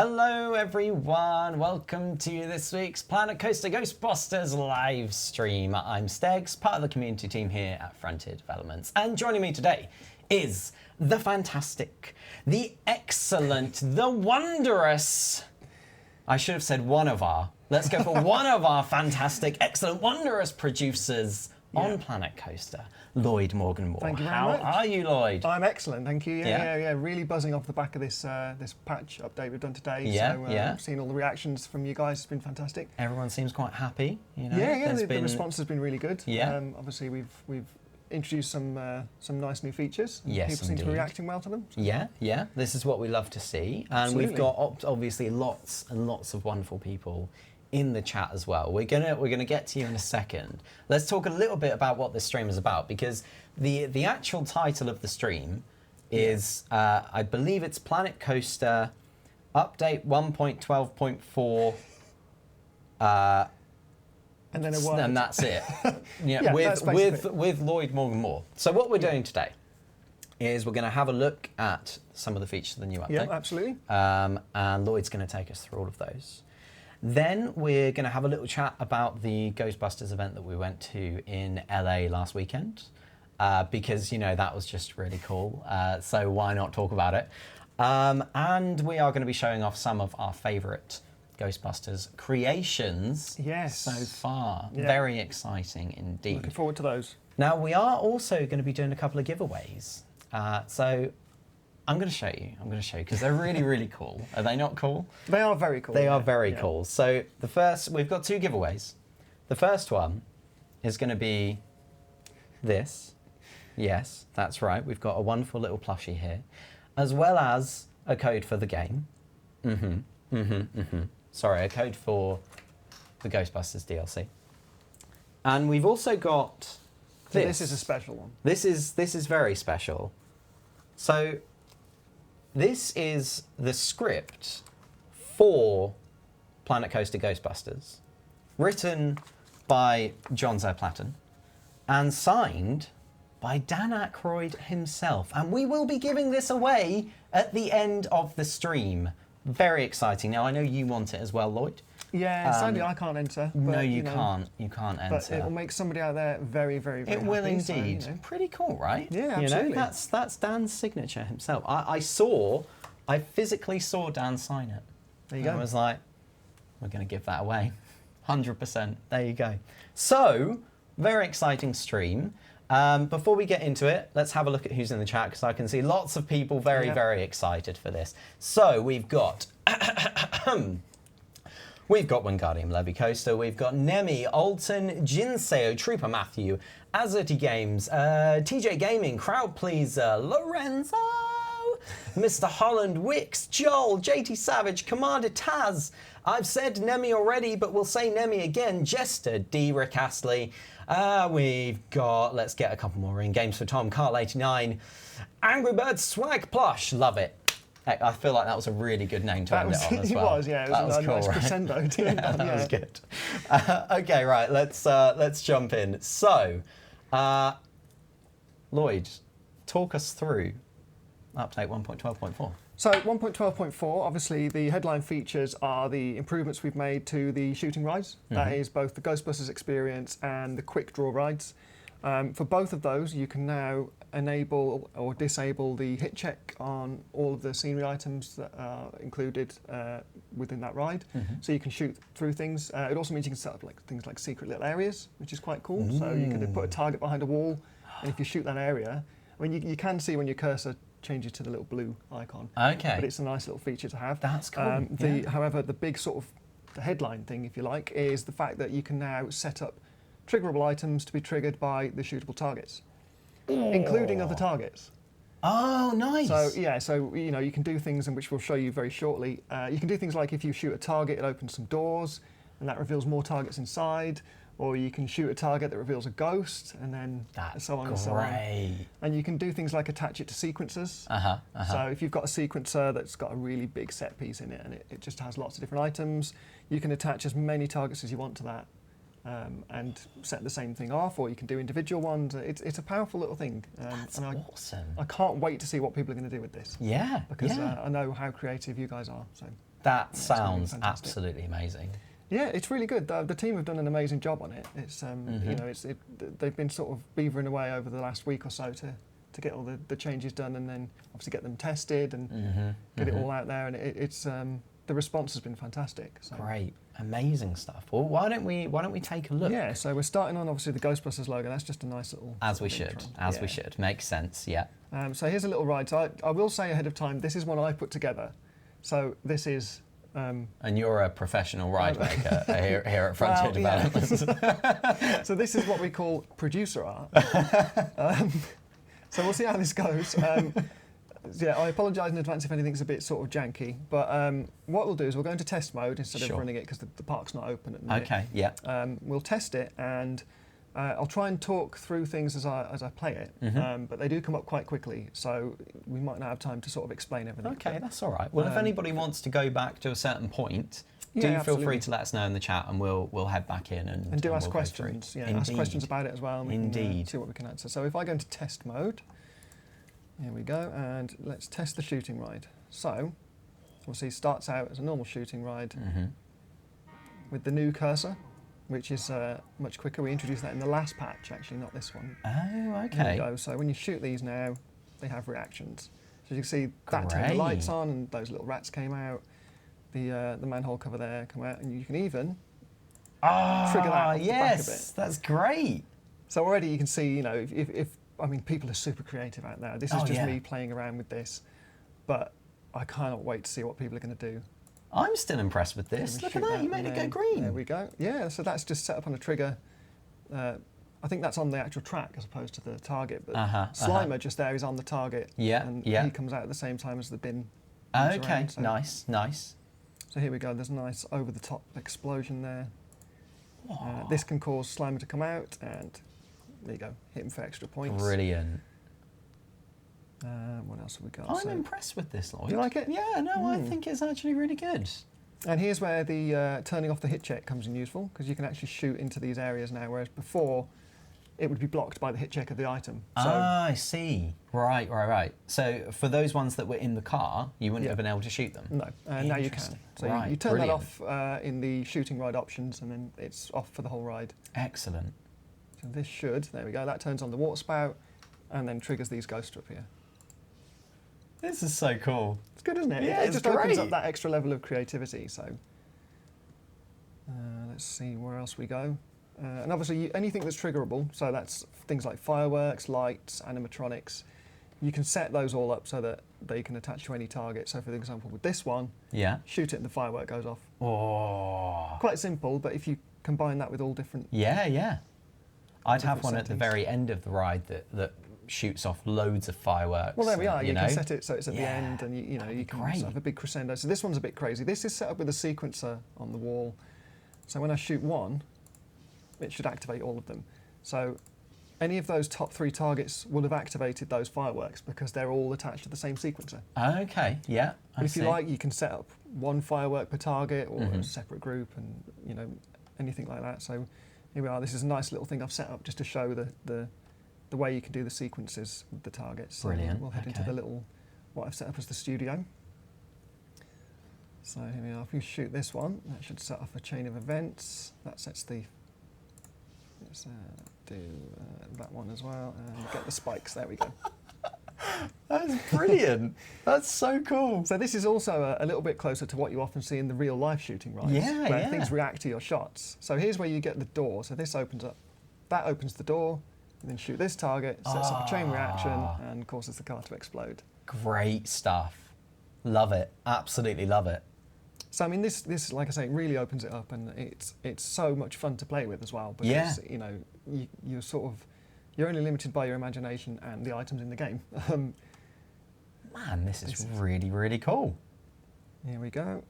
Hello everyone, welcome to this week's Planet Coaster Ghostbusters live stream. I'm Steggs, part of the community team here at Frontier Developments, and joining me today is the fantastic, the excellent, the wondrous, I should have said one of our, let's go for one of our fantastic, excellent, wondrous producers on Planet Coaster, Lloyd Morgan-Moore. Thank you very much. How are you, Lloyd? I'm excellent, thank you. Yeah. Really buzzing off the back of this this patch update we've done today. Seeing all the reactions from you guys has been fantastic. Everyone seems quite happy. You know? The response has been really good. Yeah. Obviously, we've introduced some nice new features. Yes, people seem to be reacting well to them. So. Yeah. This is what we love to see, and Absolutely. we've got obviously lots and lots of wonderful people in the chat as well. We're gonna get to you in a second. Let's talk a little bit about what this stream is about, because the actual title of the stream is I believe it's Planet Coaster Update 1.12.4. And then a word. And that's it. That's with Lloyd Morgan-Moore. So what we're doing today is we're going to have a look at some of the features of the new update. Yeah, absolutely. And Lloyd's going to take us through all of those. Then we're going to have a little chat about the Ghostbusters event that we went to in LA last weekend, because, that was just really cool. So why not talk about it? And we are going to be showing off some of our favourite Ghostbusters creations so far. Yeah. Very exciting indeed. Looking forward to those. Now, we are also going to be doing a couple of giveaways. So I'm going to show you because they're really, really cool. Are they not cool? They are very cool. They are very cool. So we've got two giveaways. The first one is going to be this. Yes, that's right. We've got a wonderful little plushie here, as well as a code for the game. Sorry, a code for the Ghostbusters DLC. And we've also got this. This is a special one. This is very special. So this is the script for Planet Coaster Ghostbusters, written by John Zerplatten and signed by Dan Aykroyd himself. And we will be giving this away at the end of the stream. Very exciting. Now, I know you want it as well, Lloyd. Yeah, sadly I can't enter. But, no, you can't. You can't enter. But it will make somebody out there very, very, very happy. It will indeed. So, Pretty cool, right? Yeah, absolutely. That's Dan's signature himself. I physically saw Dan sign it. There you go. I was like, we're going to give that away. 100%. There you go. So, very exciting stream. Before we get into it, let's have a look at who's in the chat, because I can see lots of people very, very excited for this. So we've got Wingardium Levy-Coaster, we've got Nemi, Alton, Jinseo, Trooper Matthew, Azerty Games, TJ Gaming, Crowd Pleaser, Lorenzo, Mr. Holland, Wix, Joel, JT Savage, Commander Taz. I've said Nemi already, but we'll say Nemi again. Jester, D. Rick Astley. We've got, let's get a couple more in. Games for Tom, Carl89, Angry Birds Swag Plush, love it. I feel like that was a really good name to end it on as well. It was, yeah. It was a nice crescendo. That was good. Okay, right, let's jump in. So, Lloyd, talk us through update 1.12.4. So 1.12.4, obviously the headline features are the improvements we've made to the shooting rides. That is both the Ghostbusters experience and the quick draw rides. For both of those, you can now enable or disable the hit check on all of the scenery items that are included within that ride. So you can shoot through things. It also means you can set up things like secret little areas, which is quite cool. So you can put a target behind a wall, and if you shoot that area, I mean, you can see when your cursor changes to the little blue icon. Okay. But it's a nice little feature to have. That's cool. However, the big sort of the headline thing, if you like, is the fact that you can now set up triggerable items to be triggered by the shootable targets, including other targets. Oh, nice. So you can do things in which we'll show you very shortly. You can do things like if you shoot a target, it opens some doors, and that reveals more targets inside. Or you can shoot a target that reveals a ghost, and then so on and so on. And you can do things like attach it to sequencers. So if you've got a sequencer that's got a really big set piece in it, and it just has lots of different items, you can attach as many targets as you want to that, and set the same thing off, or you can do individual ones. It's a powerful little thing. That's awesome. I can't wait to see what people are going to do with this. Yeah. Because I know how creative you guys are. So. That It's gonna be sounds fantastic. absolutely amazing. Yeah, it's really good. The team have done an amazing job on it. It's you know, they've been sort of beavering away over the last week or so to get all the changes done, and then obviously get them tested and get it all out there. And it's the response has been fantastic. So. Great, amazing stuff. Well, why don't we take a look? Yeah, so we're starting on obviously the Ghostbusters logo. That's just a nice little. As we intro. should, we should. Makes sense. Yeah. So here's a little ride. So I will say ahead of time, this is one I put together. So this is. And you're a professional ride maker here at Frontier Developments. Yeah. So this is what we call producer art. So we'll see how this goes. Yeah, I apologise in advance if anything's a bit sort of janky. But what we'll do is we'll go into test mode instead of running it because the park's not open at the minute. Okay, yeah. We'll test it, and I'll try and talk through things as I play it. But they do come up quite quickly, so we might not have time to sort of explain everything. Okay, that's all right. Well, if anybody wants to go back to a certain point, feel free to let us know in the chat, and we'll head back in and do ask we'll questions. Yeah, Indeed. ask questions about it as well. And we Indeed. can, see what we can answer. So if I go into test mode, here we go, and let's test the shooting ride. So we'll see starts out as a normal shooting ride with the new cursor, which is much quicker. We introduced that in the last patch, actually, not this one. Oh, okay. There we go. So when you shoot these now, they have reactions. So you can see that turned the lights on, and those little rats came out. The manhole cover there come out, and you can even trigger that off the back of it. That's great. So already you can see, you know, if I mean, people are super creative out there. This is just me playing around with this, but I cannot wait to see what people are going to do. I'm still impressed with this. Look at that, you made it go green. There we go. Yeah, so that's just set up on a trigger. I think that's on the actual track as opposed to the target, but Slimer just there is on the target. Yeah, and he comes out at the same time as the bin. Okay, around, so. nice. So here we go, there's a nice over-the-top explosion there. This can cause Slimer to come out, and there you go, hit him for extra points. Brilliant. What else have we got? I'm impressed with this, Lloyd. You like it? Yeah, no, I think it's actually really good. And here's where the turning off the hit check comes in useful, because you can actually shoot into these areas now, whereas before it would be blocked by the hit check of the item. So I see. Right. So for those ones that were in the car, you wouldn't have been able to shoot them? No, now you can. So you turn that off in the shooting ride options, and then it's off for the whole ride. Excellent. So this should, there we go, that turns on the water spout, and then triggers these ghosts up here. This is so cool. It's good, isn't it? Yeah, it just opens up that extra level of creativity. So let's see where else we go. And obviously anything that's triggerable, so that's things like fireworks, lights, animatronics, you can set those all up so that they can attach to any target. So for example, with this one, shoot it and the firework goes off. Oh. Quite simple, but if you combine that with all different... Yeah. I'd have one at the very end of the ride that shoots off loads of fireworks. Well, there we are. You can set it so it's at the end, and you can great. have a big crescendo. So this one's a bit crazy. This is set up with a sequencer on the wall. So when I shoot one, it should activate all of them. So any of those top 3 targets will have activated those fireworks because they're all attached to the same sequencer. Okay, yeah. If you like, you can set up one firework per target or a separate group, and anything like that. So here we are. This is a nice little thing I've set up just to show the way you can do the sequences with the targets. Brilliant. So we'll head into the little, what I've set up as the studio. So here we are. If we shoot this one, that should set off a chain of events. That sets the... Let's do that one as well, and get the spikes. There we go. That's brilliant. That's so cool. So this is also a little bit closer to what you often see in the real life shooting rides, where things react to your shots. So here's where you get the door. So this opens up, that opens the door, and then shoot this target, sets up a chain reaction, and causes the car to explode. Great stuff. Love it. Absolutely love it. So I mean, this like I say, really opens it up, and it's so much fun to play with as well. Because you're only limited by your imagination and the items in the game. Man, this is really, really cool. Here we go,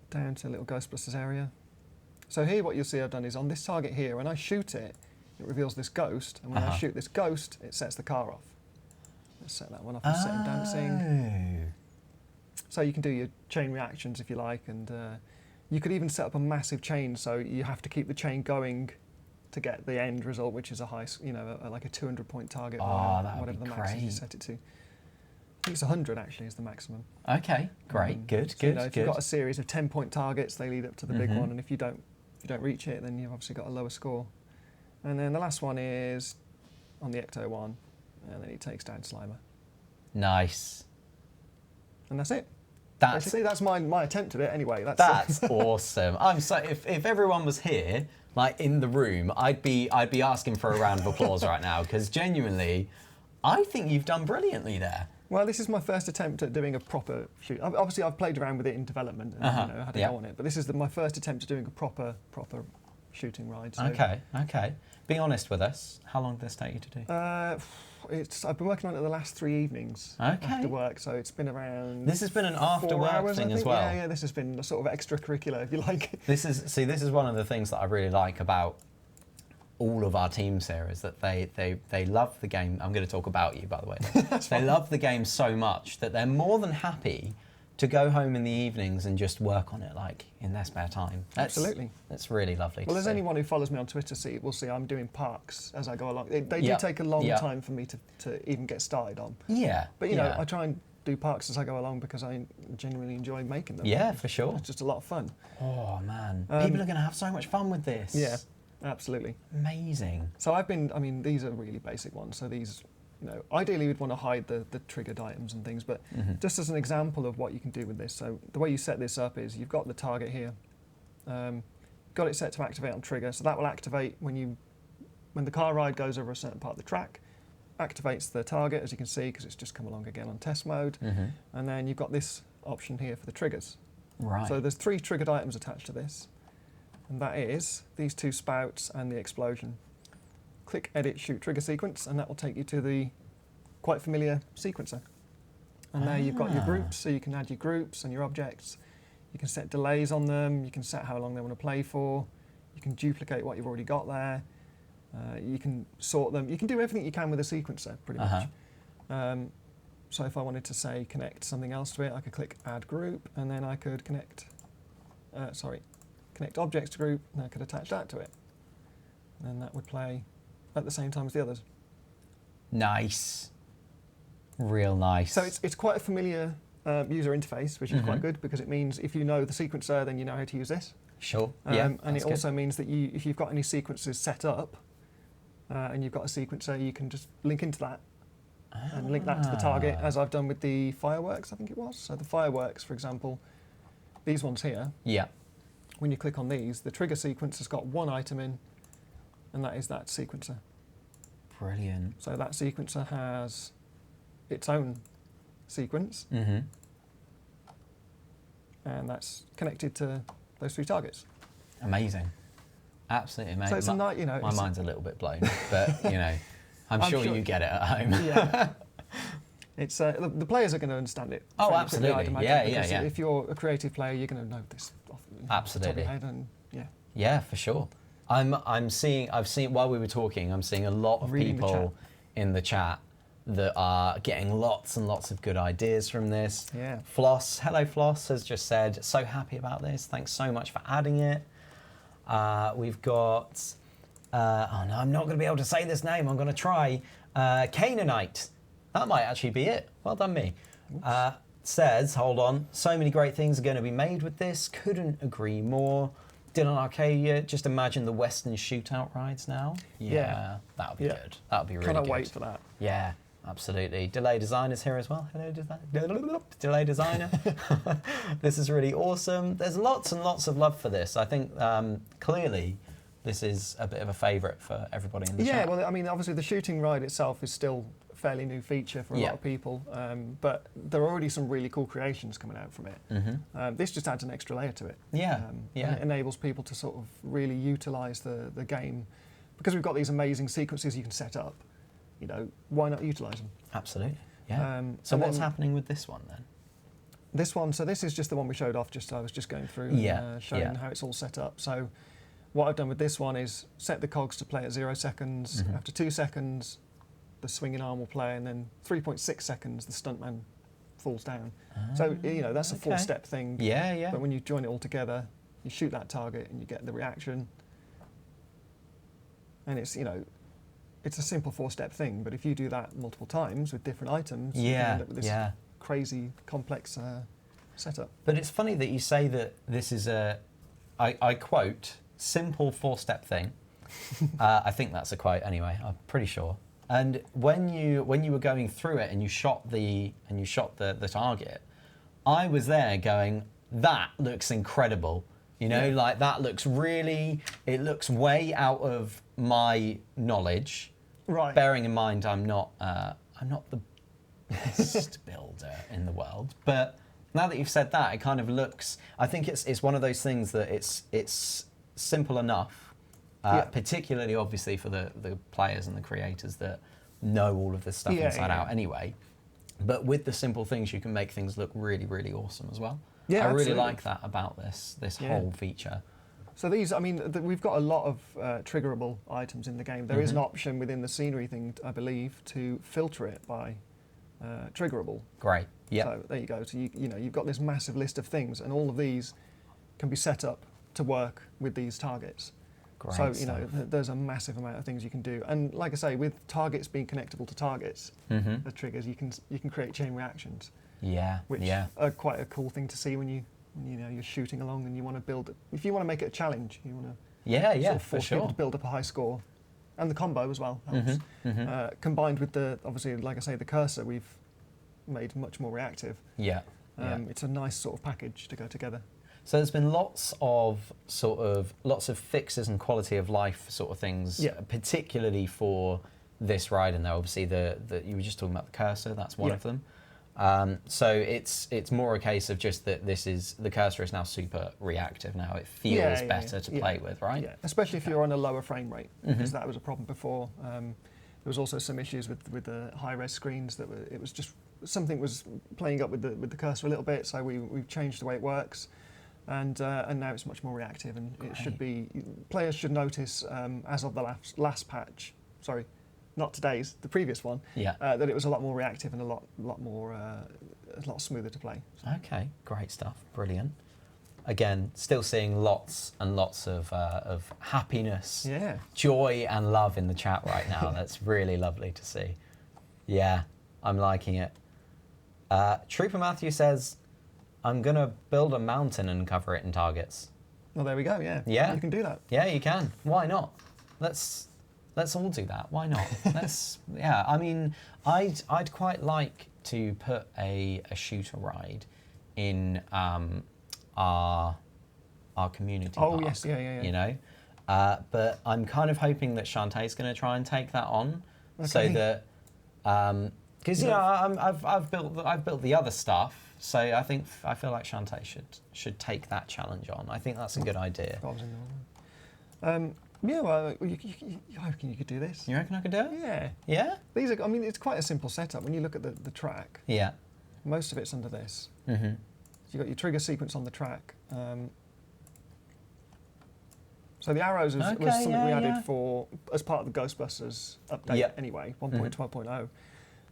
down to a little Ghostbusters area. So here what you'll see I've done is on this target here, when I shoot it, it reveals this ghost, and when I shoot this ghost, it sets the car off. Let's set that one off and set him dancing. So you can do your chain reactions if you like, and you could even set up a massive chain, so you have to keep the chain going to get the end result, which is a high, like a 200-point target, or whatever the max is you set it to. think it's 100 actually is the maximum. Okay, great, good, So, good, you know, if good. you've got a series of 10-point targets, they lead up to the big one, and if you don't reach it, then you've obviously got a lower score. And then the last one is on the Ecto one, and then he takes down Slimer. Nice. And that's it. That's Basically, that's my attempt at it anyway. That's awesome. I'm so if everyone was here, like in the room, I'd be asking for a round of applause right now, because genuinely, I think you've done brilliantly there. Well, this is my first attempt at doing a proper shoot. Obviously, I've played around with it in development and had a go on it, but this is my first attempt at doing a proper shooting ride. So. Okay. Be honest with us. How long did this take you to do? I've been working on it the last 3 evenings after work, so it's been around. This has been an after work thing as well. Yeah, this has been a sort of extracurricular, if you like. This is one of the things that I really like about all of our teams here, is that they love the game. I'm going to talk about you, by the way. They love the game so much that they're more than happy to go home in the evenings and just work on it, like in their spare time. Absolutely. That's really lovely. Well, as anyone who follows me on Twitter will see I'm doing parks as I go along. They do take a long time for me to even get started on. Yeah. But you know, I try and do parks as I go along because I genuinely enjoy making them. Yeah, for sure. It's just a lot of fun. Oh man, people are going to have so much fun with this. Yeah, absolutely. Amazing. So these are really basic ones. So these, you know, ideally we'd want to hide the triggered items and things, but just as an example of what you can do with this. So the way you set this up is you've got the target here, got it set to activate on trigger. So that will activate when the car ride goes over a certain part of the track, activates the target, as you can see, because it's just come along again on test mode. And then you've got this option here for the triggers. Right. So there's 3 triggered items attached to this, and that is these 2 spouts and the explosion. Click Edit Shoot Trigger Sequence, and that will take you to the quite familiar sequencer. And there you've got your groups, so you can add your groups and your objects. You can set delays on them, you can set how long they want to play for, you can duplicate what you've already got there, you can sort them, you can do everything you can with a sequencer, pretty much. So if I wanted to, say, connect something else to it, I could click Add Group, and then I could connect Objects to Group, and I could attach that to it. And then that would play at the same time as the others. Nice. Real nice. So it's quite a familiar user interface, which is quite good, because it means if you know the sequencer, then you know how to use this. Sure. And it also means that if you've got any sequences set up, and you've got a sequencer, you can just link into that and link that to the target, as I've done with the fireworks, I think it was. So the fireworks, for example, these ones here. Yeah. When you click on these, the trigger sequence has got 1 item in, and that is that sequencer. Brilliant. So that sequencer has its own sequence, and that's connected to those 3 targets. Amazing. Absolutely amazing. So it's a nice, you know. My mind's a little bit blown, but you know, I'm sure you get it at home. Yeah. It's the players are going to understand it. Oh, fairly absolutely. Quickly, I'd imagine, Yeah. If you're a creative player, you're going to know this off the Absolutely. top of your head, and Yeah, for sure. I've seen while we were talking, I'm seeing a lot of people in the chat that are getting lots and lots of good ideas from this. Yeah. Floss, hello Floss, has just said, so happy about this. Thanks so much for adding it. We've got, oh no, I'm not going to be able to say this name. I'm going to try. Canaanite. That might actually be it. Well done, me. Says, hold on, so many great things are going to be made with this. Couldn't agree more. Dylan Arcadia, just imagine the Western shootout rides now. Yeah. That would be good. That would be really good. Cannot wait for that. Yeah, absolutely. Delay Designer's here as well. Hello, Delay Designer. This is really awesome. There's lots and lots of love for this. I think clearly this is a bit of a favourite for everybody in the chat. Yeah, well, I mean, obviously the shooting ride itself is still a fairly new feature for a lot of people, but there are already some really cool creations coming out from it. This just adds an extra layer to it. And it enables people to sort of really utilise the game. Because we've got these amazing sequences you can set up, you know, why not utilise them? Absolutely, yeah. So what's happening with this one then? This one, so this is just the one we showed off, I was just going through and showing how it's all set up. So what I've done with this one is set the cogs to play at 0 seconds. After 2 seconds, the swinging arm will play, and then 3.6 seconds, the stuntman falls down. So, you know, that's a 4-step thing. Yeah. But when you join it all together, you shoot that target and you get the reaction. And it's, you know, it's a simple 4-step thing, but if you do that multiple times with different items, you can Yeah, end up with this yeah. crazy, complex setup. But it's funny that you say that this is I quote, simple 4-step thing. I think that's a quote anyway, I'm pretty sure. And when you were going through it and you shot the target, I was there going, that looks incredible. You know, like that looks it looks way out of my knowledge. Right. Bearing in mind I'm not the best builder in the world, but now that you've said that, it kind of looks. I think it's one of those things that it's simple enough, particularly obviously for the players and the creators that know all of this stuff inside out anyway. But with the simple things, you can make things look really, really awesome as well. Yeah, I really absolutely. like that about this whole feature. So these, I mean, we've got a lot of triggerable items in the game. There is an option within the scenery thing, I believe, to filter it by triggerable. Great. Yeah. So there you go. So you know, you've got this massive list of things, and all of these can be set up to work with these targets. Great so stuff. there's a massive amount of things you can do, and like I say, with targets being connectable to targets, the triggers, you can create chain reactions. Yeah. Which are quite a cool thing to see when you're shooting along and you want to build it. If you want to make it a challenge, you want to sort of force people to build up a high score, and the combo as well helps. Combined with obviously, like I say, the cursor we've made much more reactive. It's a nice sort of package to go together. So there's been lots of fixes and quality of life sort of things, particularly for this ride. And there, obviously, you were just talking about the cursor. That's one of them. So it's more a case of just that the cursor is now super reactive now. It feels better to play with, right? Yeah, especially if you're on a lower frame rate, because that was a problem before. There was also some issues with the high-res screens it was just something was playing up with the cursor a little bit. So we've changed the way it works, and now it's much more reactive. And it should be players should notice as of the last patch. Sorry. Not today's, the previous one. That it was a lot more reactive and a lot smoother to play. So. Okay, great stuff, brilliant. Again, still seeing lots and lots of happiness, joy, and love in the chat right now. That's really lovely to see. Yeah, I'm liking it. Trooper Matthew says, "I'm gonna build a mountain and cover it in targets." Well, there we go. Yeah, you can do that. Yeah, you can. Why not? Let's all do that. Why not? I mean, I'd quite like to put a shooter ride in our community park. Oh yes, yeah. You know, but I'm kind of hoping that Shantae's going to try and take that on, so that because I've built the other stuff, so I feel like Shantae should take that challenge on. I think that's a good idea. Yeah, well, I reckon you could do this. You reckon I could do it? Yeah. Yeah? These are, I mean, it's quite a simple setup. When you look at the track, most of it's under this. So you've got your trigger sequence on the track. So the arrows was something we added as part of the Ghostbusters update anyway, 1.12.0.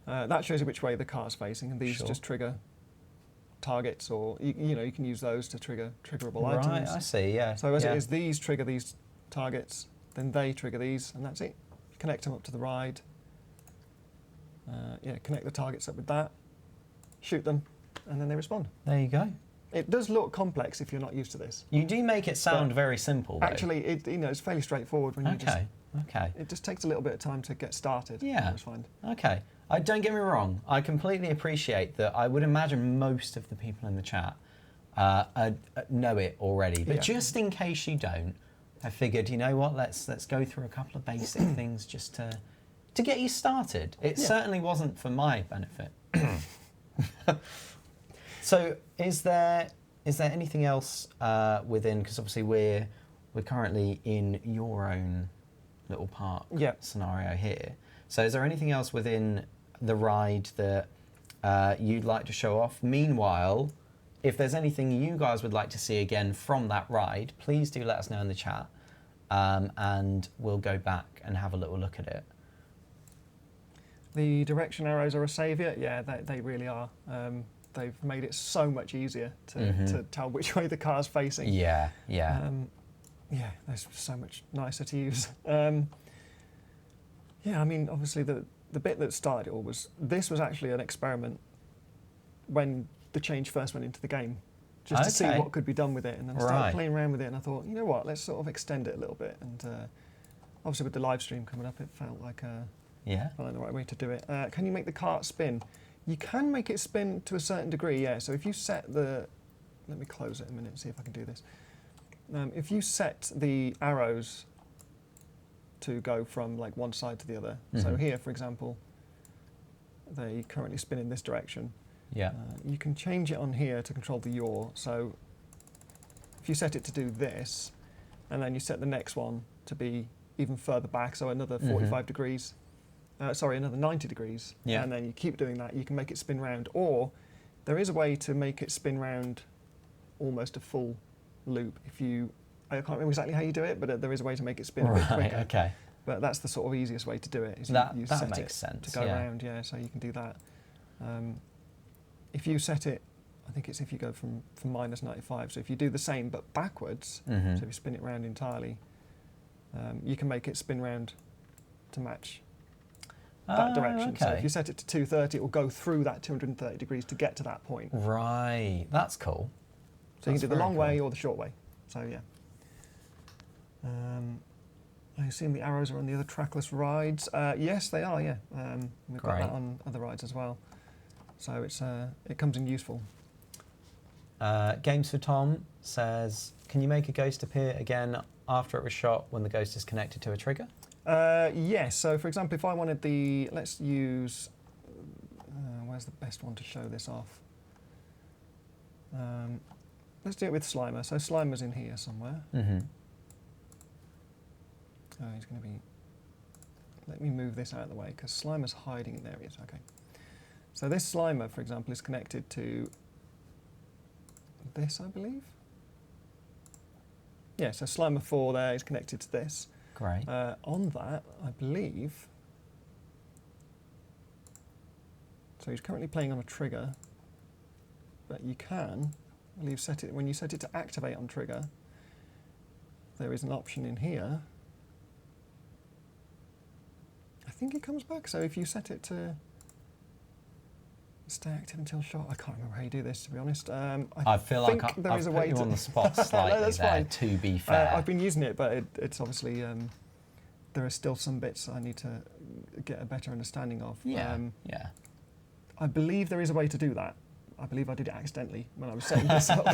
That shows you which way the car's facing, and these just trigger targets, or you can use those to trigger triggerable items. Right, I see, yeah. So as it is, these trigger these targets, then they trigger these, and that's it. Connect them up to the ride. Connect the targets up with that, shoot them, and then they respond. There you go. It does look complex if you're not used to this. You do make it sound very simple, though. Actually, it's fairly straightforward when you Okay. It just takes a little bit of time to get started. Yeah. I find. Okay. Don't get me wrong. I completely appreciate that. I would imagine most of the people in the chat know it already, but just in case you don't, I figured, you know what? Let's go through a couple of basic things just to get you started. It certainly wasn't for my benefit. So, is there anything else within? Because obviously we're currently in your own little park scenario here. So, is there anything else within the ride that you'd like to show off? Meanwhile, if there's anything you guys would like to see again from that ride, please do let us know in the chat, and we'll go back and have a little look at it. The direction arrows are a saviour. Yeah, they really are. They've made it so much easier to tell which way the car's facing. Yeah. They're so much nicer to use. Yeah, I mean, obviously the bit that started it all was, this was actually an experiment when the change first went into the game, just to see what could be done with it. And then I started playing around with it and I thought, you know what, let's sort of extend it a little bit. And obviously with the live stream coming up, it felt like the right way to do it. Can you make the cart spin? You can make it spin to a certain degree, yeah. So if you set the, let me close it a minute and see if I can do this. If you set the arrows to go from like one side to the other, so here, for example, they currently spin in this direction. Yeah. You can change it on here to control the yaw. So if you set it to do this, and then you set the next one to be even further back, so another 45 degrees, sorry, another 90 degrees, and then you keep doing that, you can make it spin round. Or there is a way to make it spin round almost a full loop. If you, I can't remember exactly how you do it, but there is a way to make it spin a bit quicker. Okay. But that's the sort of easiest way to do it. Is that you set makes it sense. to go around, yeah. So you can do that. If you set it, I think it's if you go from -95. So if you do the same but backwards, so if you spin it round entirely, you can make it spin round to match that direction. Okay. So if you set it to 230, it will go through that 230 degrees to get to that point. Right, that's cool. So you can do the long way or the short way. So yeah. I assume the arrows are on the other trackless rides. Yes, they are. Yeah, we've got that on other rides as well. So it's it comes in useful. Games for Tom says, can you make a ghost appear again after it was shot when the ghost is connected to a trigger? Yes. So for example, if I wanted the, let's use, where's the best one to show this off? Let's do it with Slimer. So Slimer's in here somewhere. Oh, he's going to be, let me move this out of the way because Slimer's hiding. There he is. Okay. So this Slimer, for example, is connected to this, I believe. Yeah, so Slimer 4 there is connected to this. Great. On that, I believe, so he's currently playing on a trigger, but you can, I believe, set it, when you set it to activate on trigger, there is an option in here. I think it comes back, so if you set it to stay active until shot. I can't remember how you do this, to be honest. I feel like I've put you on the spot slightly that's there, fine. to be fair. I've been using it, but it's obviously, there are still some bits I need to get a better understanding of. Yeah, yeah. I believe there is a way to do that. I believe I did it accidentally when I was setting this up.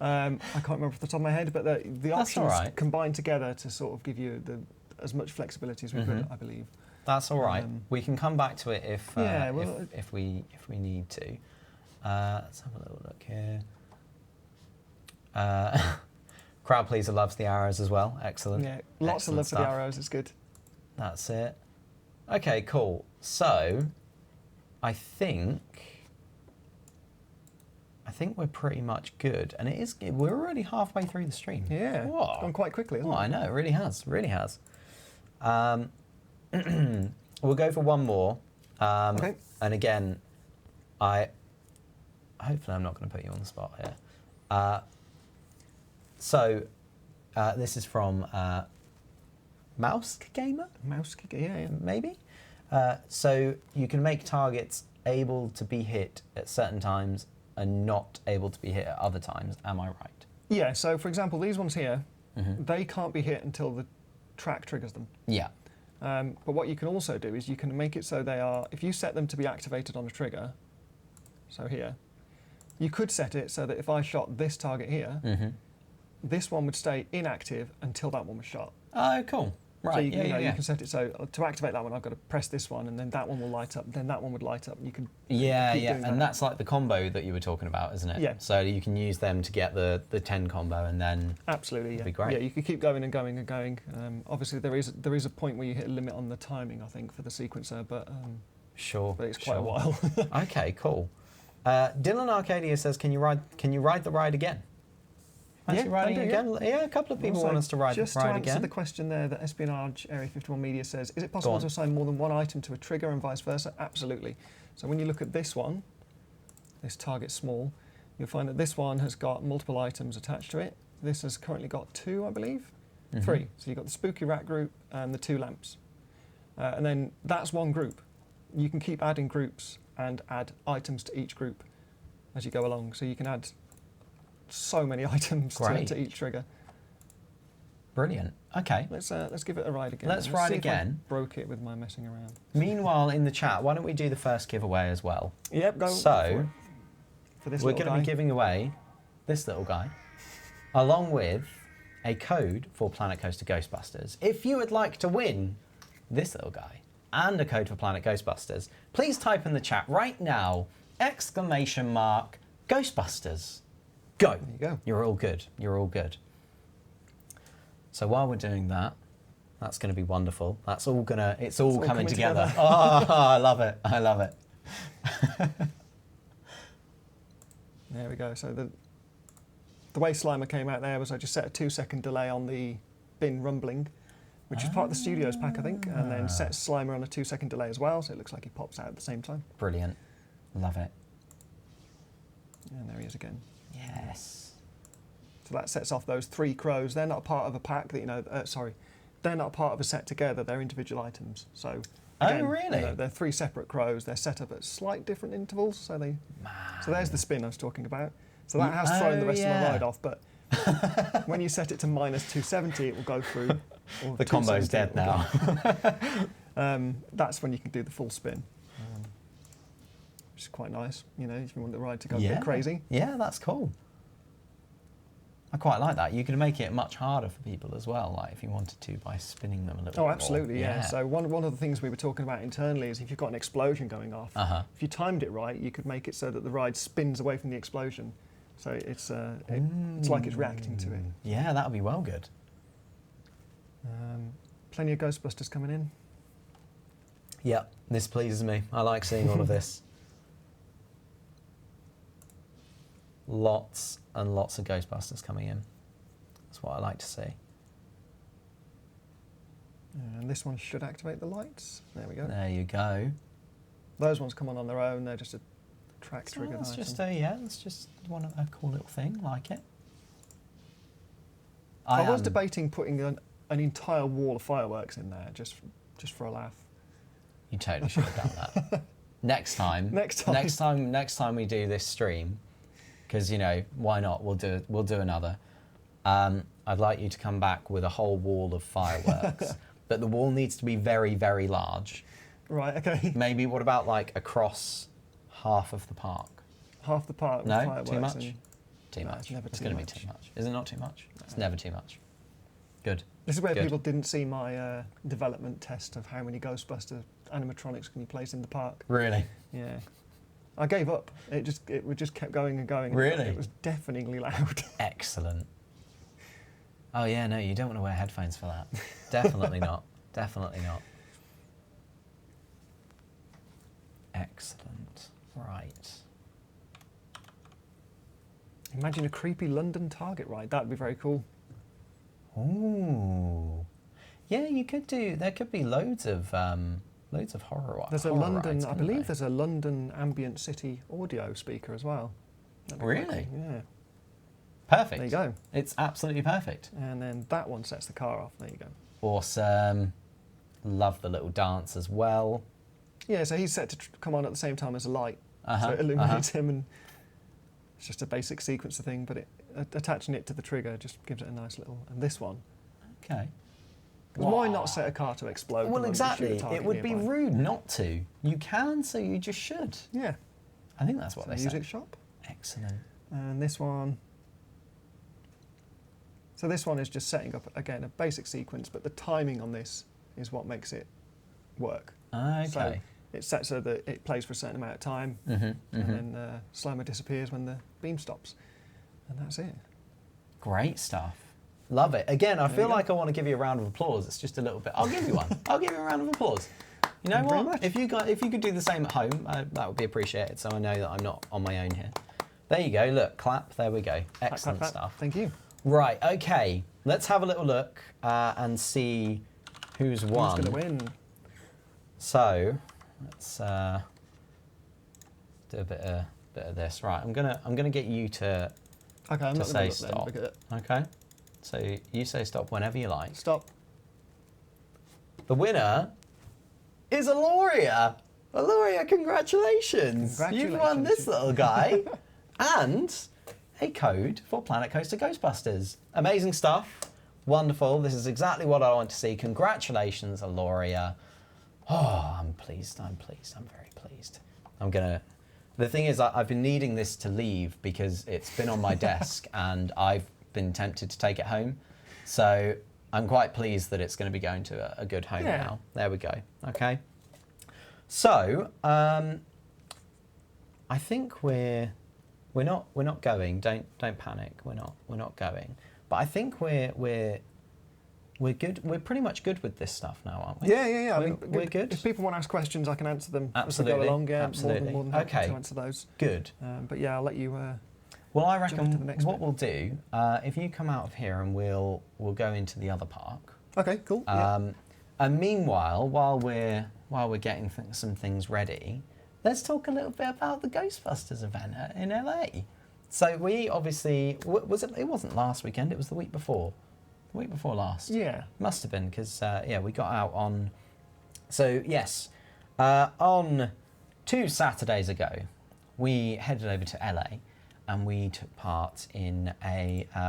I can't remember off the top of my head, but the options combine together to sort of give you as much flexibility as we could, I believe. That's all right. We can come back to it if we need to. Let's have a little look here. Crowd pleaser loves the arrows as well. Excellent. Yeah, lots of love for the arrows. It's good. That's it. Okay, cool. So, I think we're pretty much good, and we're already halfway through the stream. Yeah, it's gone quite quickly. Hasn't it? I know, it really has. Really has. We'll go for one more. Okay. And again, hopefully I'm not going to put you on the spot here. So this is from Mouse Gamer? Mouse Gamer, yeah. Maybe? So you can make targets able to be hit at certain times and not able to be hit at other times. Am I right? Yeah, so for example, these ones here, they can't be hit until the track triggers them. Yeah. But what you can also do is you can make it so they are, if you set them to be activated on a trigger, so here, you could set it so that if I shot this target here, this one would stay inactive until that one was shot. Oh, cool. Right, so you can set it so to activate that one, I've got to press this one, and then that one will light up, then that one would light up. You can keep doing that's like the combo that you were talking about, isn't it? Yeah. So you can use them to get the 10 combo, and then absolutely, be great. Yeah, you could keep going and going and going. Obviously, there is a point where you hit a limit on the timing, I think, for the sequencer, but sure, but it's quite a while. Okay, cool. Dylan Arcadia says, "Can you ride the ride again?" Fancy riding again? Yeah, a couple of people want us to ride again. Just to answer the question there, that Espionage Area 51 Media says, is it possible to assign more than one item to a trigger and vice versa? Absolutely. So when you look at this one, this target small, you'll find that this one has got multiple items attached to it. This has currently got 2, I believe. 3. So you've got the spooky rat group and the 2 lamps. And then that's one group. You can keep adding groups and add items to each group as you go along. So you can add so many items to each trigger. Brilliant. Okay. Let's give it a ride again. Let's ride see again. If I broke it with my messing around. Meanwhile, in the chat, why don't we do the first giveaway as well? Yep, go. So, for this we're going to be giving away this little guy, along with a code for Planet Coaster Ghostbusters. If you would like to win this little guy and a code for Planet Ghostbusters, please type in the chat right now, !Ghostbusters. Go. There you go. You're all good. You're all good. So while we're doing that, that's going to be wonderful. It's all coming together. Oh, I love it. I love it. There we go. So the way Slimer came out there was I just set a 2-second delay on the bin rumbling, which is part of the Studios pack, I think, and then set Slimer on a 2-second delay as well, so it looks like he pops out at the same time. Brilliant. Love it. And there he is again. Yes. So that sets off those 3 crows. They're not part of a pack that, they're not part of a set together, they're individual items. So again, oh, really? They're 3 separate crows. They're set up at slight different intervals. So there's the spin I was talking about. So that has thrown the rest of my ride off, but when you set it to -270, it will go through. The combo's dead now. That's when you can do the full spin, which is quite nice, if you want the ride to go a bit crazy. Yeah, that's cool. I quite like that. You can make it much harder for people as well, like if you wanted to, by spinning them a little bit more. Oh, absolutely, yeah. So one of the things we were talking about internally is if you've got an explosion going off, if you timed it right, you could make it so that the ride spins away from the explosion. So it's like it's reacting to it. Yeah, that would be well good. Plenty of Ghostbusters coming in. Yeah, this pleases me. I like seeing all of this. Lots and lots of Ghostbusters coming in. That's what I like to see. And this one should activate the lights. There we go. There you go. Those ones come on their own. They're just a track trigger. It's just one a cool little thing, like it. I was debating putting an entire wall of fireworks in there just for a laugh. You totally should have done that. Next time we do this stream, because why not? We'll do another. I'd like you to come back with a whole wall of fireworks, but the wall needs to be very, very large. Right. Okay. Maybe what about like across half of the park? Half the park. No, with fireworks too much. Too much. It's going to be too much. Is it not too much? No. It's never too much. Good. This is where people didn't see my development test of how many Ghostbuster animatronics can you place in the park. Really? Yeah. I gave up. It just kept going and going. Really? It was deafeningly loud. Excellent. Oh yeah, no, you don't want to wear headphones for that. Definitely not. Definitely not. Excellent. Right. Imagine a creepy London Target ride. That'd be very cool. Ooh. Yeah, you could do. There could be loads of horror. There's horror a London. rides, I believe there's a London ambient city audio speaker as well. Really? Cool. Yeah. Perfect. There you go. It's absolutely perfect. And then that one sets the car off. There you go. Awesome. Love the little dance as well. Yeah, so he's set to come on at the same time as a light. So it illuminates him, and it's just a basic sequencer thing, but attaching it to the trigger just gives it a nice little... And this one. Okay. Why not set a car to explode? Well, exactly. It would be rude not to. You can, so you just should. Yeah. I think that's what they say. Music shop. Excellent. And this one... So this one is just setting up, again, a basic sequence, but the timing on this is what makes it work. Okay. So it's set so that it plays for a certain amount of time, and then Slimer disappears when the beam stops. And that's it. Great stuff. Love it. Again, I feel like I want to give you a round of applause. It's just a little bit. I'll give you one. I'll give you a round of applause. You know what? If you could do the same at home, that would be appreciated. So I know that I'm not on my own here. There you go. Look, clap. There we go. Excellent clap, clap. stuff. Thank you. Right. Okay. Let's have a little look and see who's won. Who's going to win? So let's do a bit of this. Right. I'm gonna get you to say stop. Okay. So you say stop whenever you like. Stop. The winner is Aloria. Aloria, congratulations. You've won this little guy. And a code for Planet Coaster Ghostbusters. Amazing stuff. Wonderful. This is exactly what I want to see. Congratulations, Aloria. Oh, I'm pleased. I'm very pleased. The thing is, I've been needing this to leave because it's been on my desk and I've been tempted to take it home. So I'm quite pleased that it's going to be going to a good home now. There we go. Okay. So I think we're not going. Don't panic. We're not going. But I think we're good. We're pretty much good with this stuff now, aren't we? Yeah. We're good. If people want to ask questions, I can answer them Absolutely. as we go along. Yeah, Absolutely. More than happy to answer those. Good. But yeah, I'll let you. Well, I reckon what bit. we'll do, if you come out of here and we'll go into the other park. Okay, cool. And meanwhile, while we're getting some things ready, let's talk a little bit about the Ghostbusters event in LA. So we obviously it wasn't last weekend, it was the week before. The week before last. Yeah. Must have been, because we got out on... So yes, on 2 Saturdays ago, we headed over to LA and we took part in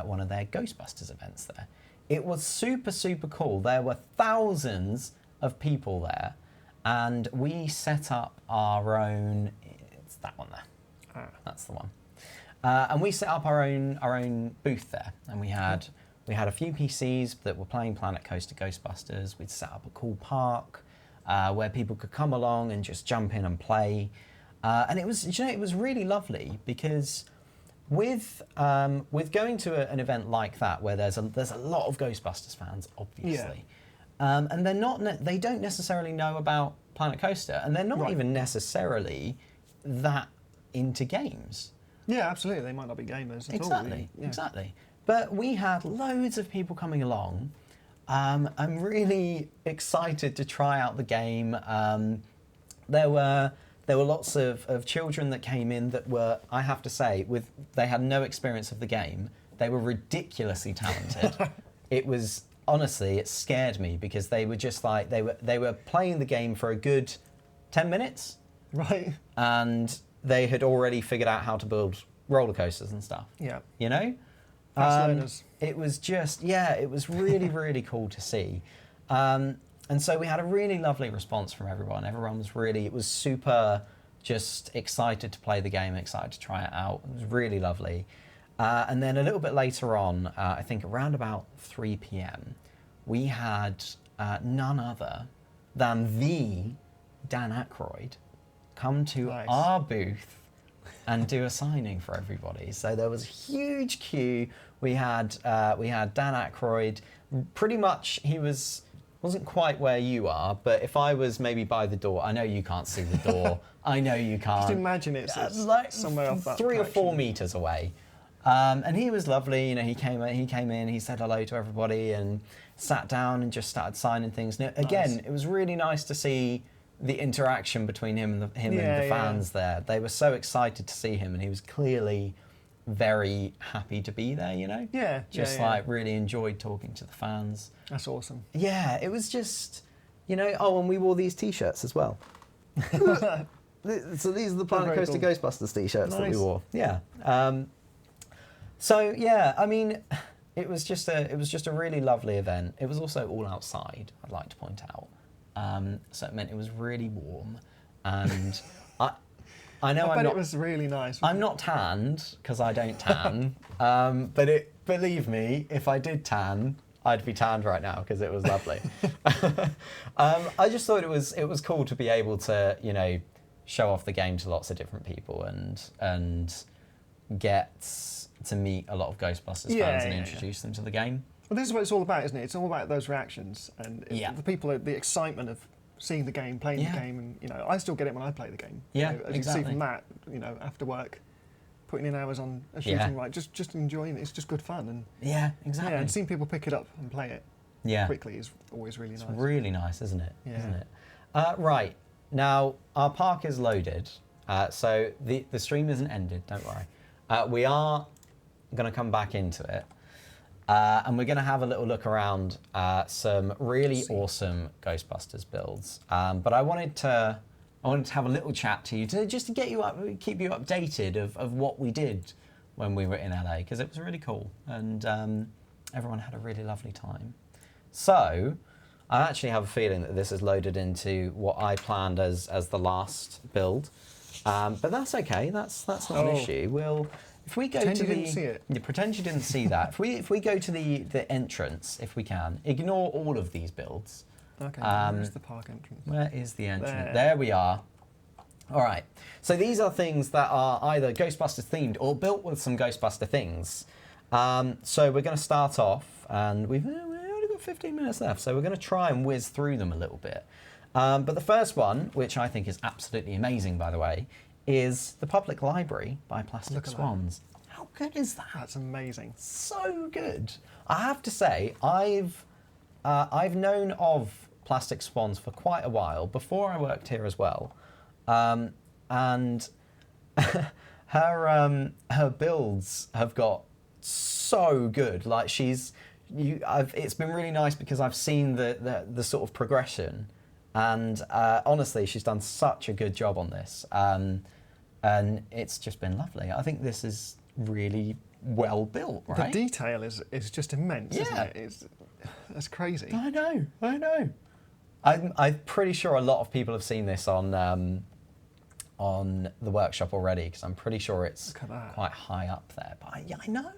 one of their Ghostbusters events there. It was super, super cool. There were thousands of people there, and we set up our own... It's that one there. That's the one. And we set up our own booth there, and we had a few PCs that were playing Planet Coaster Ghostbusters. We'd set up a cool park where people could come along and just jump in and play. And it was, it was really lovely because with going to an event like that where there's a lot of Ghostbusters fans, obviously, and they don't necessarily know about Planet Coaster, and they're not even necessarily that into games. Yeah, absolutely. They might not be gamers at all. Exactly. But we had loads of people coming along. I'm really excited to try out the game. There were lots of children that came in that were, I have to say, they had no experience of the game. They were ridiculously talented. It was, honestly, it scared me because they were just like, they were playing the game for a good 10 minutes. Right. And they had already figured out how to build roller coasters and stuff. Yeah. You know? It was just, it was really, really cool to see. And so we had a really lovely response from everyone. Everyone was it was super just excited to play the game, excited to try it out. It was really lovely. And then a little bit later on, I think around about 3 p.m, we had none other than the Dan Aykroyd come to our booth and do a signing for everybody. So there was a huge queue. We had Dan Aykroyd. Pretty much, he wasn't quite where you are, but if I was maybe by the door, I know you can't see the door. I know you can't. Just imagine it's like somewhere off that 3 or 4 direction. meters away. And he was lovely. You know, he came in, he said hello to everybody and sat down and just started signing things. Now, again, it was really nice to see the interaction between him and the fans there. They were so excited to see him, and he was clearly very happy to be there, you know? Just like really enjoyed talking to the fans. That's awesome. Yeah, it was just, you know, and we wore these t-shirts as well. So these are the Planet Coaster Ghostbusters t-shirts that we wore. Yeah. So yeah, I mean, it was just a really lovely event. It was also all outside, I'd like to point out. So it meant it was really warm, and I know it was really nice. I'm not tanned because I don't tan, but believe me, if I did tan, I'd be tanned right now because it was lovely. I just thought it was cool to be able to, you know, show off the game to lots of different people and get to meet a lot of Ghostbusters fans and introduce them to the game. Well, this is what it's all about, isn't it? It's all about those reactions and the people, the excitement of seeing the game, playing the game, and you know, I still get it when I play the game. Yeah, you know, as exactly. you can see from that, you know, after work, putting in hours on a shooting ride, just enjoying it. It's just good fun, and exactly. and seeing people pick it up and play it quickly is always really nice. It's really nice, isn't it? Yeah. Isn't it? Right now, our park is loaded, so the stream isn't ended. Don't worry. We are going to come back into it. And we're going to have a little look around some really awesome Ghostbusters builds. But I wanted to have a little chat to you just to get you up, keep you updated of what we did when we were in LA, because it was really cool and everyone had a really lovely time. So I actually have a feeling that this is loaded into what I planned as the last build, but that's okay. That's not an issue. If we go pretend to you didn't see it. You pretend you didn't see that. If we go to the entrance, if we can, ignore all of these builds. Okay, where's the park entrance? Where is the entrance? There we are. All right. So these are things that are either Ghostbusters themed or built with some Ghostbuster things. So we're going to start off, and we've only got 15 minutes left, so we're going to try and whiz through them a little bit. But the first one, which I think is absolutely amazing, by the way, is the Public Library by Plastic Swans. How good is that? That's amazing. So good. I have to say, I've known of Plastic Swans for quite a while, before I worked here as well. And her builds have got so good. Like it's been really nice because I've seen the sort of progression, and honestly, she's done such a good job on this. And it's just been lovely. I think this is really well built, right? The detail is just immense, isn't it? That's crazy. I know. I'm pretty sure a lot of people have seen this on the workshop already, because I'm pretty sure it's quite high up there. But I know.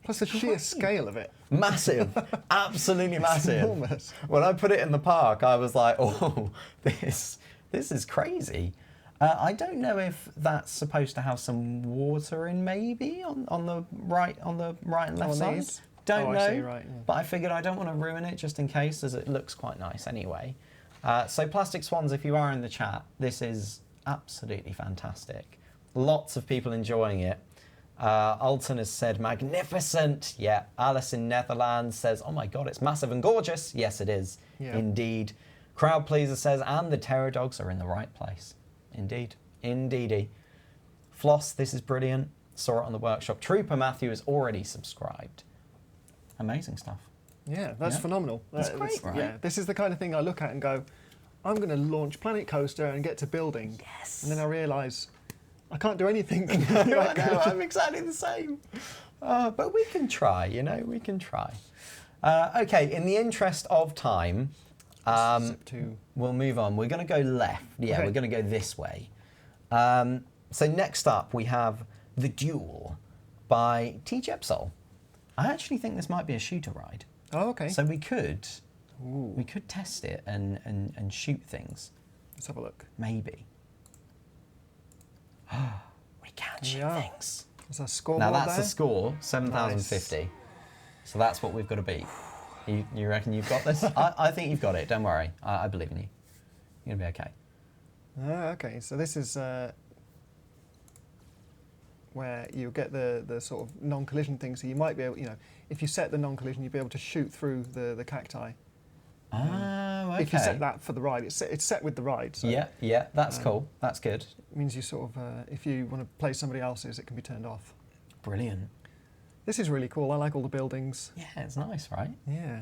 Plus the sheer scale of it. Massive. Absolutely massive. Enormous. When I put it in the park, I was like, oh, this is crazy. I don't know if that's supposed to have some water in, maybe on the right and left side. These? Don't know. I see, right, yeah. But I figured I don't want to ruin it just in case, as it looks quite nice anyway. So Plastic Swans, if you are in the chat, this is absolutely fantastic. Lots of people enjoying it. Alton has said magnificent. Yeah. Alice in Netherlands says, oh my god, it's massive and gorgeous. Yes, it is. Yeah. Indeed. Crowd Pleaser says, and the terror dogs are in the right place. Indeed. Indeedy. Floss, this is brilliant. Saw it on the workshop. Trooper Matthew is already subscribed. Amazing stuff. Yeah, that's phenomenal. That's great, right? Yeah, this is the kind of thing I look at and go, I'm going to launch Planet Coaster and get to building. Yes. And then I realise I can't do anything. I know, I'm exactly the same. But we can try, we can try. Okay, in the interest of time, we'll move on. We're going to go left. Yeah, okay. We're going to go this way. So next up, we have The Duel by T. Jepsol. I actually think this might be a shooter ride. Oh, okay. So we could test it and shoot things. Let's have a look. Maybe. We can shoot things. Is that a score? Now that's the score, 7,050. Nice. So that's what we've got to beat. You reckon you've got this? I think you've got it. Don't worry. I believe in you. You're going to be okay. Okay. So this is where you get the sort of non-collision thing. So you might be able, if you set the non-collision, you'd be able to shoot through the cacti. Okay. If you set that for the ride, it's set with the ride. So, yeah, that's cool. That's good. It means you sort of, if you want to play somebody else's, it can be turned off. Brilliant. This is really cool. I like all the buildings. Yeah, it's nice, right? Yeah.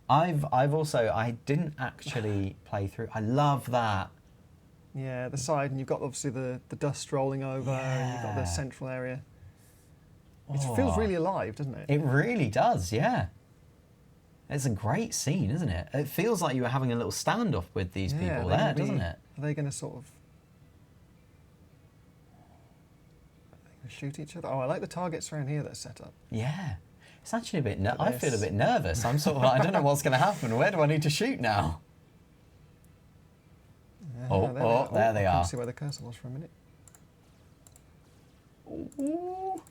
I've also, I didn't actually play through. I love that. Yeah, the side, and you've got obviously the dust rolling over, and you've got the central area. It feels really alive, doesn't it? It really does, yeah. It's a great scene, isn't it? It feels like you were having a little standoff with these people there, doesn't it? Are they going to sort of shoot each other? Oh, I like the targets around here that are set up. Yeah. It's actually a bit, I feel a bit nervous. I'm sort of like, I don't know what's going to happen. Where do I need to shoot now? There they are. See where the cursor was for a minute. Ooh.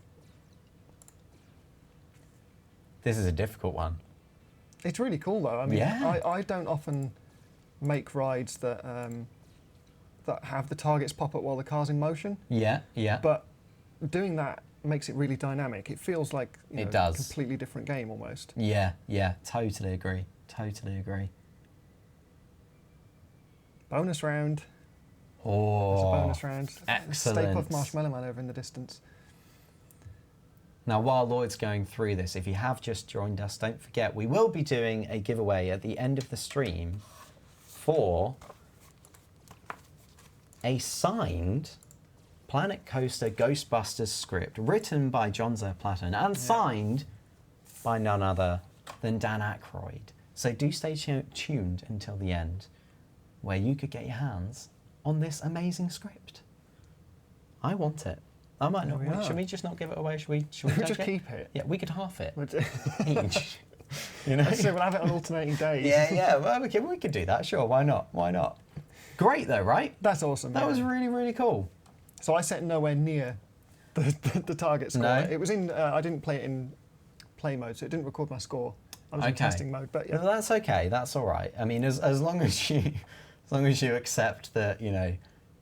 This is a difficult one. It's really cool though. I mean, I don't often make rides that that have the targets pop up while the car's in motion. Yeah. But doing that makes it really dynamic. It feels like it does. A completely different game almost. Yeah, totally agree. Bonus round. Oh, there's a bonus round. Excellent. Stay Puft Marshmallow Man over in the distance. Now, while Lloyd's going through this, if you have just joined us, don't forget we will be doing a giveaway at the end of the stream for a signed Planet Coaster Ghostbusters script written by John Zerplatten and signed by none other than Dan Aykroyd. So do stay tuned until the end, where you could get your hands on this amazing script. I want it. I might not. Should we just not give it away? Should we just keep it? Yeah, we could half it each. You know, so we'll have it on alternating days. Yeah. Well, we could do that. Sure, why not? Why not? Great though, right? That's awesome. That was really, really cool. So I set nowhere near the target score. No? It was in. I didn't play it in play mode, so it didn't record my score. I was in testing mode, but yeah. Well, that's okay. That's all right. I mean, as long as you accept that, you know,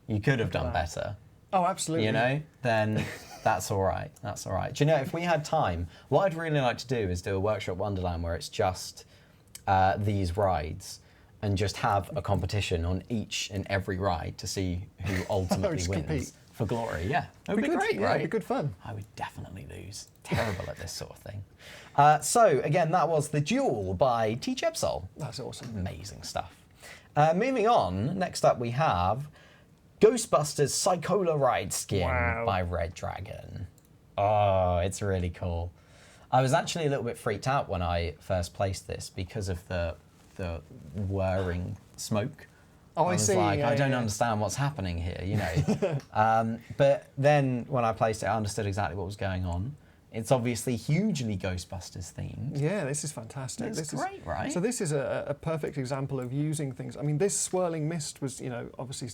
you could have done better. Oh, absolutely. You know, then that's all right. That's all right. Do you know, if we had time, what I'd really like to do is do a Workshop Wonderland where it's just these rides and just have a competition on each and every ride to see who ultimately wins compete. for glory. Yeah, it would be good. great, Yeah, right? it'd be good fun. I would definitely lose. Terrible at this sort of thing. So, again, that was The Duel by T. Jebsol. That's awesome. Amazing stuff. Moving on, next up we have Ghostbusters Psycho Ride Skin by Red Dragon. Oh, it's really cool. I was actually a little bit freaked out when I first placed this because of the whirring smoke. Oh, I was like, I don't understand what's happening here, you know. But then when I placed it, I understood exactly what was going on. It's obviously hugely Ghostbusters themed. Yeah, this is fantastic. It's great, right? So this is a perfect example of using things. I mean, this swirling mist was, you know, obviously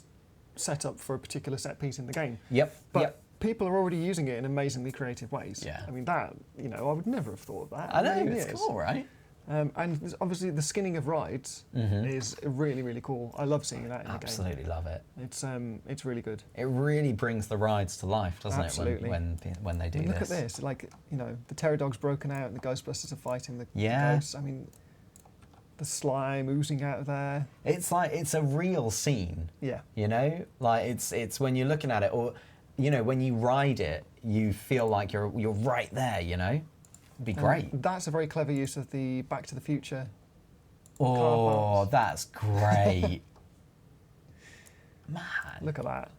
set up for a particular set piece in the game. Yep. But people are already using it in amazingly creative ways. Yeah. I mean, that, you know, I would never have thought of that. I know, it's cool, right? And obviously the skinning of rides is really, really cool. I love seeing that in the game. Absolutely love it. It's really good. It really brings the rides to life, doesn't Absolutely. it, when they do Look this? at this, like, you know, the Pterodog's broken out and the Ghostbusters are fighting the Yeah. ghosts. I mean, the slime oozing out of there. It's like, it's a real scene. Yeah. You know? Like, it's when you're looking at it, or, you know, when you ride it, you feel like you're right there, you know? It'd be great. That's a very clever use of the Back to the Future. Oh, that's great. Man. Look at that.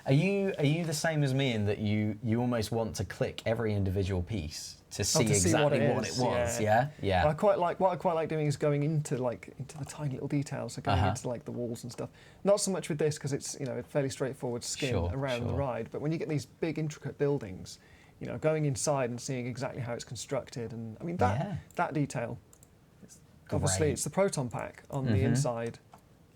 Are you the same as me in that you almost want to click every individual piece to see exactly what it was? Yeah. What I quite like doing is going into the tiny little details, so going into like the walls and stuff. Not so much with this because it's, you know, a fairly straightforward skin around the ride, but when you get these big intricate buildings, you know, going inside and seeing exactly how it's constructed, and I mean that detail. Obviously, it's the proton pack on the inside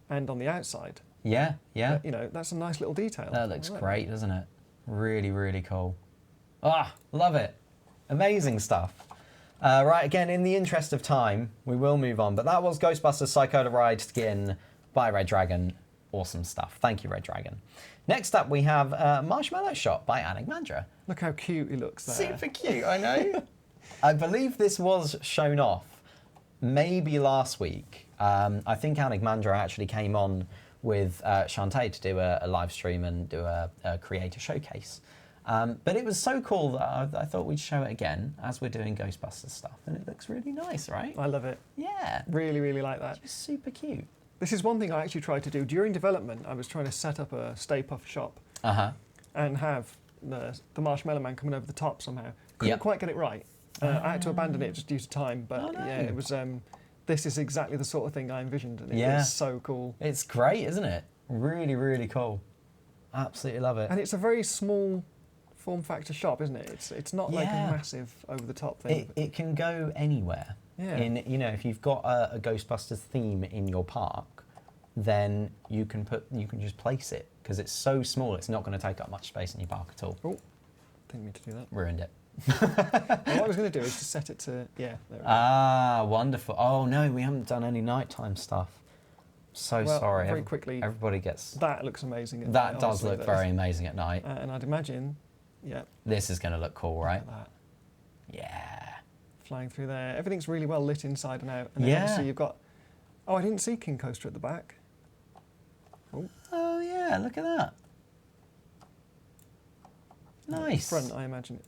and on the outside. Yeah. But, you know, that's a nice little detail. That looks great, doesn't it? Really, really cool. Love it. Amazing stuff. Right, again, in the interest of time, we will move on. But that was Ghostbusters Psycho Ride Skin by Red Dragon. Awesome stuff. Thank you, Red Dragon. Next up, we have Marshmallow Shop by Anigmandra. Look how cute he looks there. Super cute, I know. I believe this was shown off maybe last week. I think Anigmandra actually came on with Shantae to do a live stream and do a creator showcase. But it was so cool that I thought we'd show it again as we're doing Ghostbusters stuff. And it looks really nice, right? I love it. Yeah. Really, really like that. It's super cute. This is one thing I actually tried to do. During development, I was trying to set up a Stay Puft shop and have the Marshmallow Man coming over the top somehow. Couldn't quite get it right. I had to abandon it just due to time, but yeah, it was. This is exactly the sort of thing I envisioned, and it is so cool. It's great, isn't it? Really, really cool. Absolutely love it. And it's a very small form factor shop, isn't it? It's not like a massive over the top thing. It can go anywhere. Yeah. You know, if you've got a Ghostbusters theme in your park, then you can just place it because it's so small. It's not going to take up much space in your park at all. Oh, didn't mean to do that. Ruined it. What I was going to do is just set it to there we go. Wonderful. Oh no, we haven't done any nighttime stuff. So sorry. Very quickly. Everybody gets. That looks amazing. At that night, does look very amazing at night. And I'd imagine, this is going to look cool, right? Look at that. Yeah. Flying through there. Everything's really well lit inside and out. And then obviously you've got. Oh, I didn't see King Coaster at the back. Oh yeah, look at that. Nice. Front, I imagine.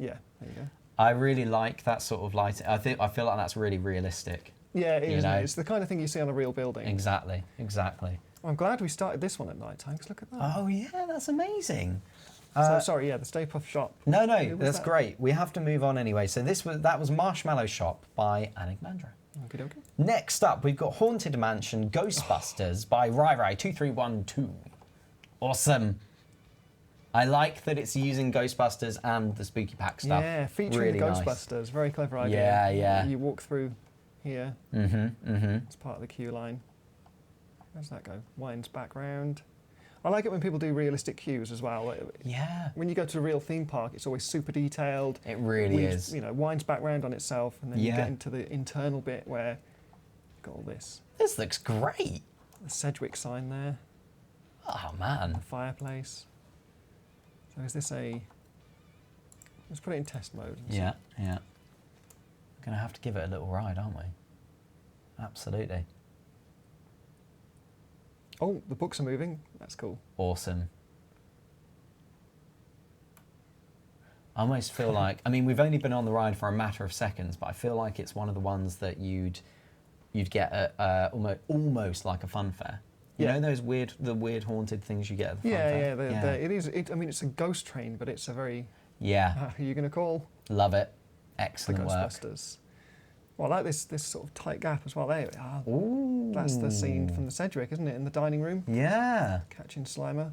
Yeah, there you go. I really like that sort of lighting. I feel like that's really realistic. Yeah, it is. You know? It's the kind of thing you see on a real building. Exactly, exactly. I'm glad we started this one at night time, 'cause look at that. Oh yeah, that's amazing. So sorry, yeah, the Stay Puft Shop. No, Who was that's that? great. We have to move on anyway. So that was Marshmallow Shop by Anigmandra. Okie dokie. Next up, we've got Haunted Mansion Ghostbusters by Rai2312. Awesome. I like that it's using Ghostbusters and the Spooky Pack stuff. Yeah, featuring really the nice. Ghostbusters. Very clever idea. Yeah, yeah. You walk through here. Mm-hmm. It's part of the queue line. Where does that go? Winds back round. I like it when people do realistic queues as well. Yeah. When you go to a real theme park, it's always super detailed. It really is. You know, winds back round on itself, and then you Yeah. get into the internal bit where you've got all this. This looks great. The Sedgwick sign there, Oh the man. fireplace. So is this a... Let's put it in test mode. And see. Yeah, yeah. We're going to have to give it a little ride, aren't we? Absolutely. Oh, the books are moving. That's cool. Awesome. I almost feel like, I mean, we've only been on the ride for a matter of seconds, but I feel like it's one of the ones that you'd get at almost like a fun fair. You Yeah. know those the weird haunted things you get at the fun Yeah, fair? yeah. It is. I mean, it's a ghost train, but it's a very... Yeah, Who are you going to call? love it. The Excellent work. Ghostbusters. Well, I like this sort of tight gap as well. There we are. Ooh. That's the scene from the Sedgwick, isn't it? In the dining room, Yeah, catching Slimer,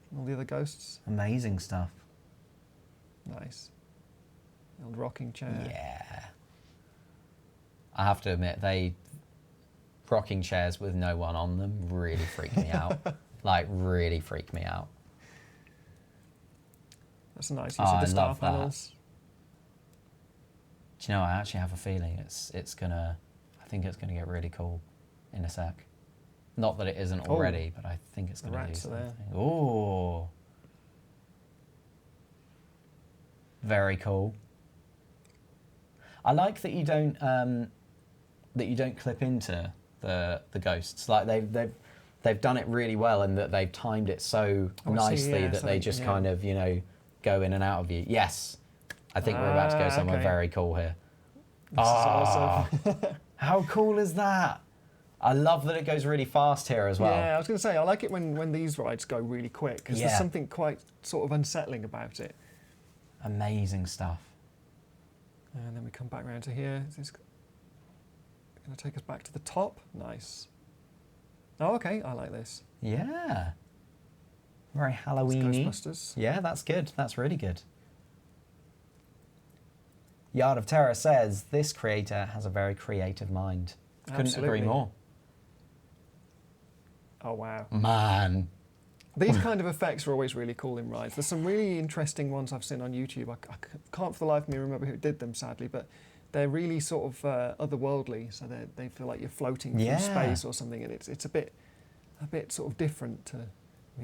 and all the other ghosts. amazing stuff. Nice. The old rocking chair. Yeah. I have to admit, rocking chairs with no one on them really freak me out. Like, really freak me out. That's a nice use Oh, of I the star love that. panels. Do you know, I actually have a feeling I think it's gonna get really cool in a sec. Not that it isn't Oh, already, but I think it's the gonna do rats are there. something. Ooh. Very cool. I like that you don't clip into the ghosts. Like they've done it really well, and that they've timed it so Oh, I see, nicely yeah, that so they they- just yeah. kind of, you know, go in and out of you. Yes. I think we're about to go somewhere okay. very cool here. This is awesome. How cool is that? I love that it goes really fast here as well. Yeah, I was going to say, I like it when these rides go really quick, because Yeah. there's something quite sort of unsettling about it. Amazing stuff. And then we come back round to here. Is this going to take us back to the top? Nice. Oh, okay, I like this. Yeah. Very It's Halloween-y. Ghostbusters. Yeah, that's good. That's really good. Yard of Terror says, this creator has a very creative mind. Couldn't Absolutely. agree more. Oh, wow. Man. These kind of effects are always really cool in rides. There's some really interesting ones I've seen on YouTube. I can't for the life of me remember who did them, sadly, but they're really sort of otherworldly, so they feel like you're floating Yeah. through space or something, and it's a bit sort of different to... I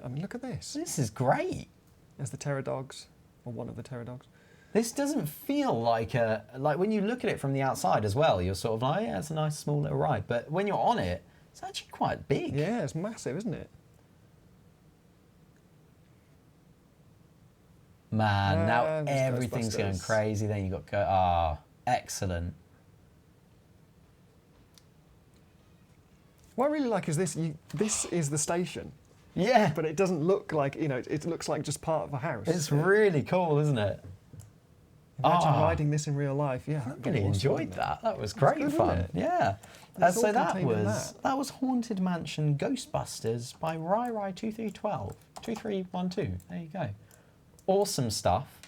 mean, look at this. This is great. There's the Terror Dogs, or one of the Terror Dogs. This doesn't feel like when you look at it from the outside as well, you're sort of like, yeah, it's a nice small little ride. But when you're on it, it's actually quite big. Yeah, it's massive, isn't it? Man, now And everything's going Ghostbusters. crazy. Then you got excellent. What I really like is this. This is the station, Yeah, but it doesn't look like, it looks like just part of a house. it's really cool, isn't it? Imagine Ah. riding this in real life. Yeah, I that'd be really awesome, enjoyed wouldn't it? that. That was great good, fun. wasn't it? Yeah. It's all So that contained in that was Haunted Mansion Ghostbusters by Rai2312. There you go. Awesome stuff.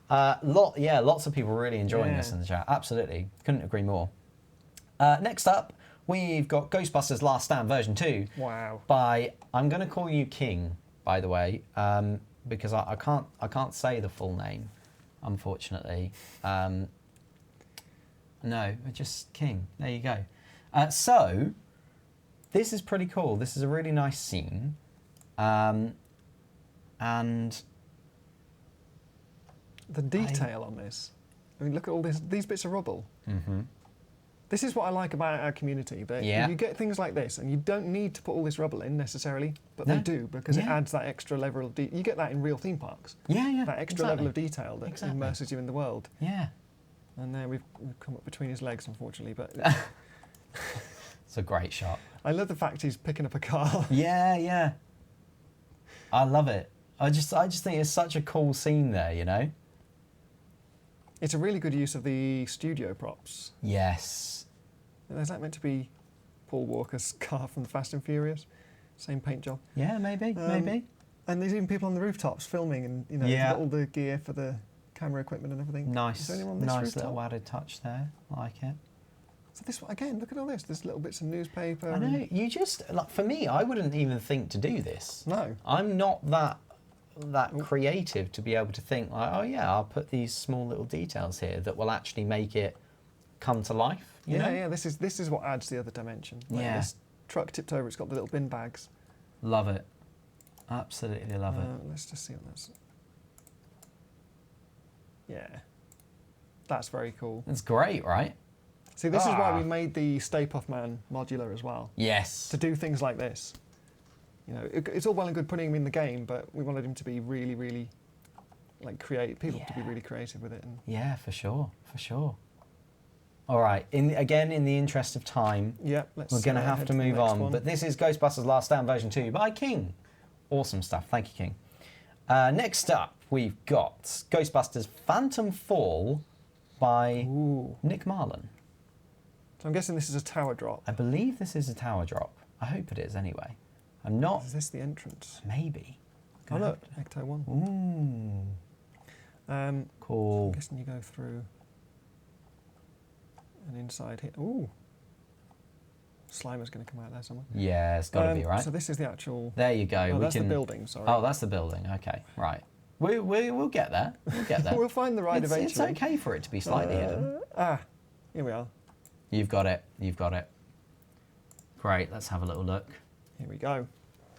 Lots of people really enjoying this Yeah. in the chat. Absolutely. Couldn't agree more. Next up, we've got Ghostbusters Last Stand version 2 Wow. by, I'm going to call you King, by the way, because I can't say the full name, unfortunately. No, just King. There you go. So, this is pretty cool. This is a really nice scene. And The detail on this. I mean, look at all these bits of rubble. mm-hmm. This is what I like about our community. That Yeah. you get things like this, and you don't need to put all this rubble in necessarily, but No. they do because it Yeah. adds that extra level of you get that in real theme parks. Yeah. That extra exactly. level of detail that Exactly. immerses you in the world. Yeah. And there we've come up between his legs, unfortunately. But It's a great shot. I love the fact he's picking up a car. Yeah. I love it. I just think it's such a cool scene there, you know? It's a really good use of the studio props. Yes. Is that meant to be Paul Walker's car from the Fast and Furious? Same paint job. Yeah, maybe. And there's even people on the rooftops filming, and Yeah. all the gear for the camera equipment and everything. Is Nice, there anyone on this nice rooftop? little added touch there. I like it. So this again, look at all this. There's little bits of newspaper. I know. You just like for me, I wouldn't even think to do this. No. I'm not that creative to be able to think like, oh yeah, I'll put these small little details here that will actually make it come to life. You know? Yeah. This is what adds the other dimension. Like Yeah. This truck tipped over. It's got the little bin bags. Love it. Absolutely love it. Let's just see what that's. Yeah. That's very cool. It's great, right? See, this is why we made the Stay Puft Man modular as well. Yes. To do things like this. It's all well and good putting him in the game, but we wanted him to be really, really, people to be really creative with it. And Yeah, for sure. All right. In the interest of time, yeah, we're we're going to have to move on. But this is Ghostbusters Last Stand version 2 by King. Awesome stuff. Thank you, King. Next up, we've got Ghostbusters Phantom Fall by Nick Marlin. So I'm guessing this is a tower drop. I believe this is a tower drop. I hope it is anyway. I'm not. Is this the entrance? Maybe. Oh look, Ecto 1. Ooh. Cool. I'm guessing you go through and inside here. Ooh. Slimer's going to come out there somewhere. Yeah, it's got to be, right? So this is the actual... There you go. Oh, that's the building, sorry. Oh, that's the building. Okay, right. We'll get there. We'll get there. We'll find the ride eventually. It's okay for it to be slightly hidden. Here we are. You've got it. Great, let's have a little look. Here we go.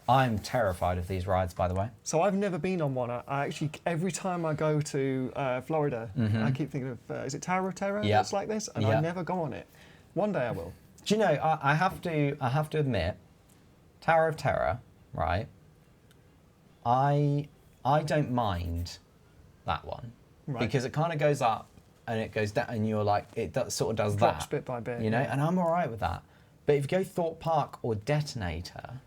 I'm terrified of these rides, by the way. So I've never been on one. I actually, every time I go to Florida, I keep thinking of, is it Tower of Terror? Yeah. It's like this, and I never go on it. One day I will. Do you know, I have to admit, Tower of Terror, right? I don't mind that one. Right. Because it kind of goes up and it goes down, and you're like, sort of does Drops that. bit by bit. You know, yeah. and I'm all right with that. But if you go Thorpe Park or Detonator,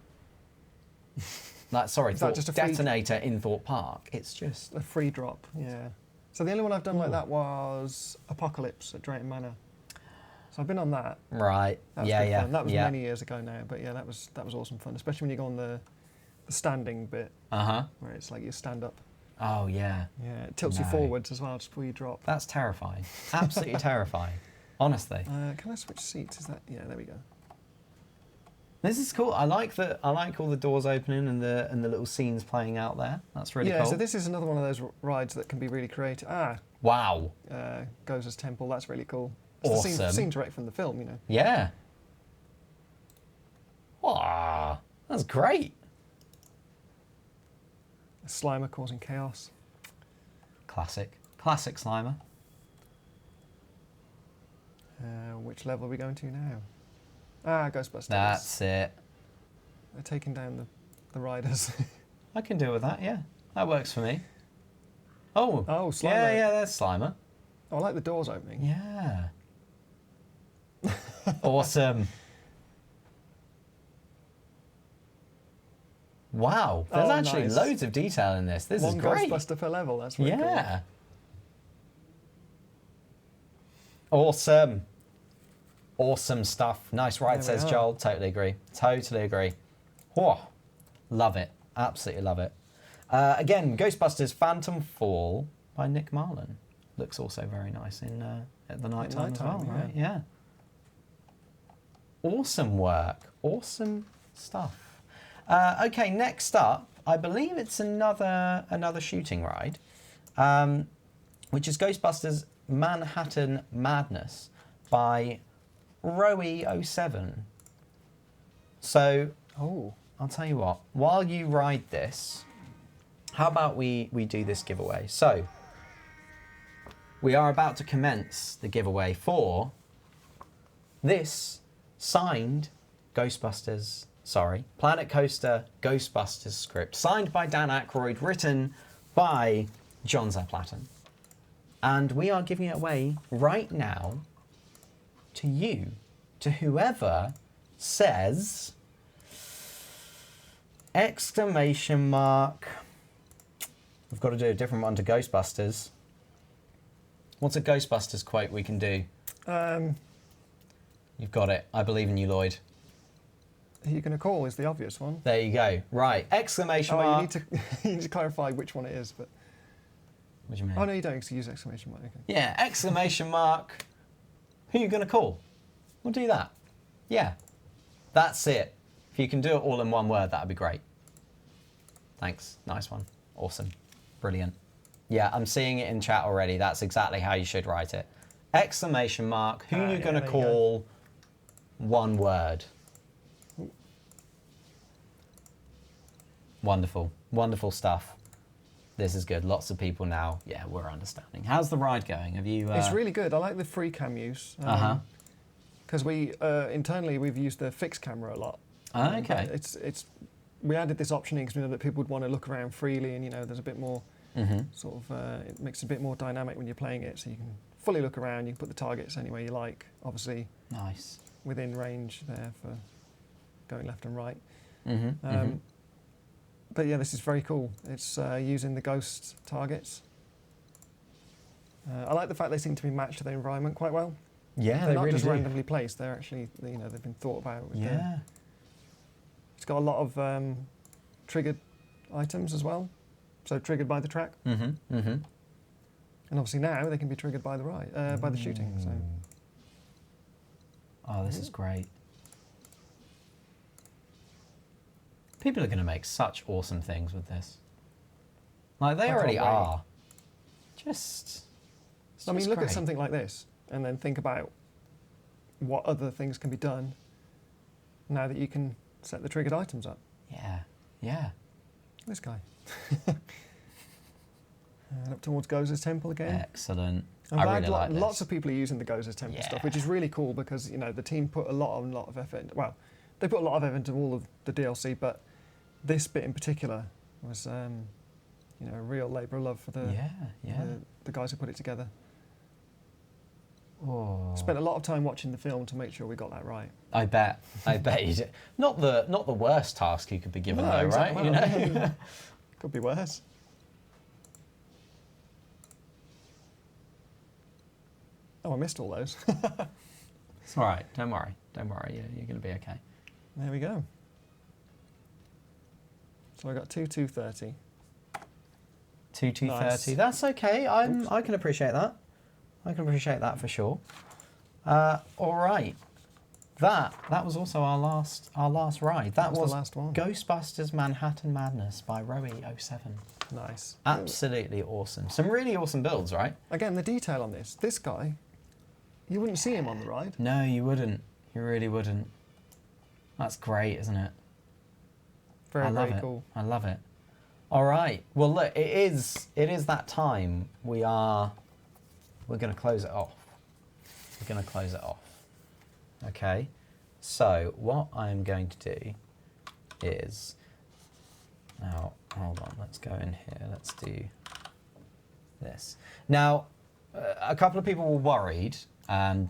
just a free- Detonator in Thorpe Park, it's just... A free drop, yeah. So the only one I've done like that was Apocalypse at Drayton Manor. So I've been on that. Right, That was yeah, good yeah. fun. That was yeah. many years ago now, but yeah, that was awesome fun, especially when you go on the standing bit, Uh-huh. where it's like you stand up. Oh, yeah. Yeah, it tilts you No. forwards as well, just before you drop. That's terrifying. Absolutely terrifying. Honestly. Can I switch seats? Is that... Yeah, there we go. This is cool. I like all the doors opening and the little scenes playing out there. That's really cool. Yeah, so this is another one of those rides that can be really creative. Wow. Goes Temple, that's really cool. Awesome. It's the scene direct from the film, you know. Yeah. Wow. That's great. Slimer causing chaos. Classic. Classic Slimer. Which level are we going to now? Ghostbusters. That's it. They're taking down the riders. I can deal with that, yeah. That works for me. Oh. Oh, Slimer. Yeah, that's Slimer. Oh, I like the doors opening. Yeah. Awesome. Wow. There's actually nice. loads of detail in this. This One is great. Ghostbuster per level, that's really cool. Yeah. Awesome. Awesome stuff. Nice ride, There we says are. Joel. Totally agree. Totally agree. Whoa. Love it. Absolutely love it. Again, Ghostbusters Phantom Fall by Nick Marlin. Looks also very nice at the night time as well, nighttime, right? Yeah. Awesome work. Awesome stuff. Okay, next up, I believe it's another shooting ride, which is Ghostbusters Manhattan Madness by Rowie07. So, I'll tell you what, while you ride this, how about we do this giveaway? So, we are about to commence the giveaway for This signed Planet Coaster Ghostbusters script, signed by Dan Aykroyd, written by John Zeplatin. And we are giving it away right now to you, to whoever says exclamation mark. We've got to do a different one to Ghostbusters. What's a Ghostbusters quote we can do? You've got it. I believe in you, Lloyd. Who you're going to call is the obvious one. There you go. Right. Exclamation mark. You need to clarify which one it is. But What do you mean? oh no, you don't. Because you use exclamation mark. Okay. Yeah, exclamation mark. Who are you going to call? We'll do that. Yeah. That's it. If you can do it all in one word, that'd be great. Thanks. Nice one. Awesome. Brilliant. Yeah, I'm seeing it in chat already. That's exactly how you should write it. Exclamation mark. Who are you going to call? One word. Wonderful. Wonderful stuff. This is good. Lots of people now. Yeah, we're understanding. How's the ride going? Have you... It's really good. I like the free cam use. Because we internally we've used the fixed camera a lot. Okay. We added this option in because we know that people would want to look around freely, and there's a bit more sort of it makes it a bit more dynamic when you're playing it, so you can fully look around. You can put the targets anywhere you like, obviously. Nice. Within range there for going left and right. But yeah, this is very cool. It's using the ghost targets. I like the fact they seem to be matched to the environment quite well. Yeah, they're not really just do. randomly placed. They're actually, they've been thought about. Yeah. It's got a lot of triggered items as well. So triggered by the track. And obviously now they can be triggered by the by the shooting. So. Oh, this is great. People are going to make such awesome things with this. Like, they already are. Just... I mean, look at something like this, and then think about what other things can be done now that you can set the triggered items up. Yeah, yeah. This guy. And up towards Goza's temple again. Excellent. I'm glad really like this. Lots of people are using the Goza's temple stuff, which is really cool because, the team put a lot of effort. Well, they put a lot of effort into all of the DLC, but this bit in particular was, a real labour of love for the guys who put it together. Oh. Spent a lot of time watching the film to make sure we got that right. I bet you did. Not the worst task you could be given, though, exactly. right? Could be worse. Oh, I missed all those. It's all right. Don't worry. Don't worry. You're going to be okay. There we go. So I got 2:30. 2:30. Nice. That's okay. I can appreciate that. I can appreciate that for sure. All right. That was also our last ride. That was the last one. Ghostbusters Manhattan Madness by Rowie07. Nice. Absolutely awesome. Some really awesome builds, right? Again, the detail on this guy, you wouldn't see him on the ride. No, you wouldn't. You really wouldn't. That's great, isn't it? Very cool. I love it. All right. Well, look, it is that time. We're going to close it off. We're going to close it off. Okay. So what I'm going to do is, now, hold on, let's go in here. Let's do this. Now, a couple of people were worried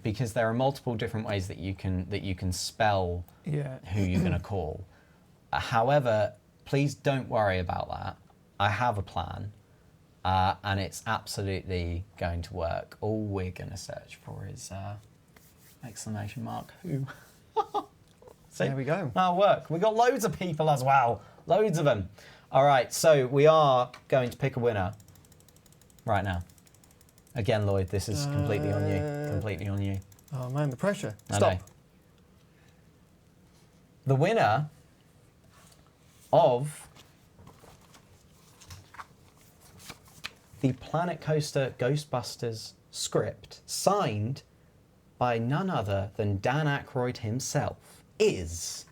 because there are multiple different ways that you can spell who you're going to call. However, please don't worry about that. I have a plan, and it's absolutely going to work. All we're going to search for is exclamation mark who. See? There we go. That'll work. We got loads of people as well. Loads of them. All right, so we are going to pick a winner right now. Again, Lloyd, this is completely on you. Completely on you. Oh man, the pressure. I Stop. know. The winner of the Planet Coaster Ghostbusters script, signed by none other than Dan Aykroyd himself, is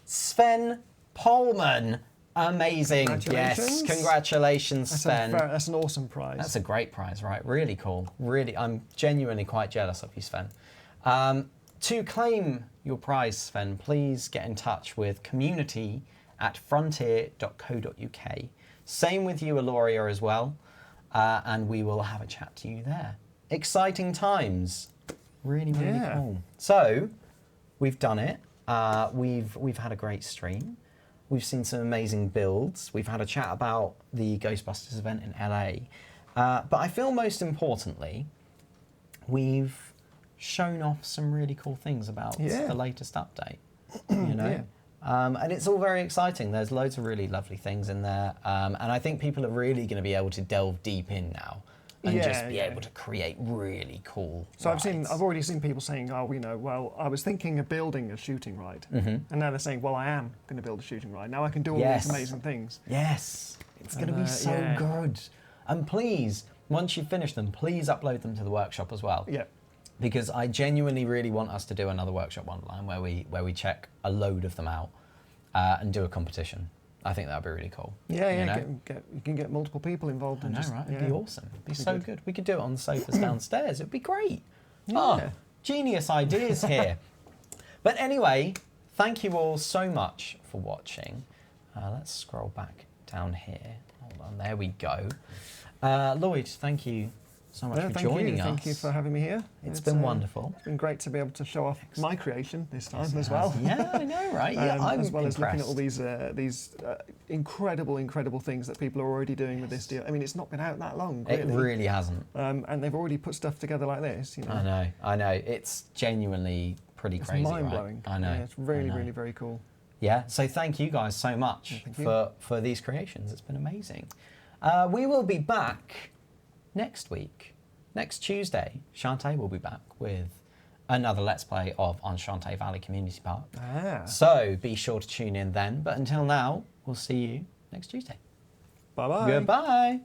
Sven Polman. Amazing. Yes, congratulations, Sven. That's an awesome prize. That's a great prize, right? Really cool. Really, I'm genuinely quite jealous of you, Sven. To claim your prize, Sven, please get in touch with community@frontier.co.uk. Same with you, Aloria, as well. And we will have a chat to you there. Exciting times. Really, really cool. So, we've done it. We've had a great stream. We've seen some amazing builds. We've had a chat about the Ghostbusters event in LA. But I feel most importantly, we've shown off some really cool things about the latest update. You know? And it's all very exciting. There's loads of really lovely things in there. And I think people are really going to be able to delve deep in now and just be able to create really cool rides. I've already seen people saying, oh, you know, well, I was thinking of building a shooting ride. And now they're saying, well, I am going to build a shooting ride. Now I can do all these amazing things. Yes, it's going to be so good. And please, once you finish them, please upload them to the workshop as well. Yeah. Because I genuinely really want us to do another workshop online where we check a load of them out and do a competition. I think that would be really cool. Yeah, you can get multiple people involved. I know, right? It'd be awesome. It'd be so good. We could do it on the sofas downstairs. It'd be great. Oh, genius ideas here. But anyway, thank you all so much for watching. Let's scroll back down here. Hold on, there we go. Lloyd, thank you so much for joining us. Thank you for having me here. It's been wonderful. It's been great to be able to show off my creation this time as well. Yeah, I know, right? Yeah, I'm as well impressed. as looking at all these incredible things that people are already doing with this deal. I mean, it's not been out that long. Really. It really hasn't. And they've already put stuff together like this. You know. I know. It's genuinely pretty crazy. It's mind-blowing. Right? I know. Yeah, it's really very cool. Yeah. So thank you guys so much for these creations. It's been amazing. We will be back next week. Next Tuesday, Shantae will be back with another Let's Play of on Shantae Valley Community Park. So be sure to tune in then. But until now, we'll see you next Tuesday. Bye-bye. Goodbye.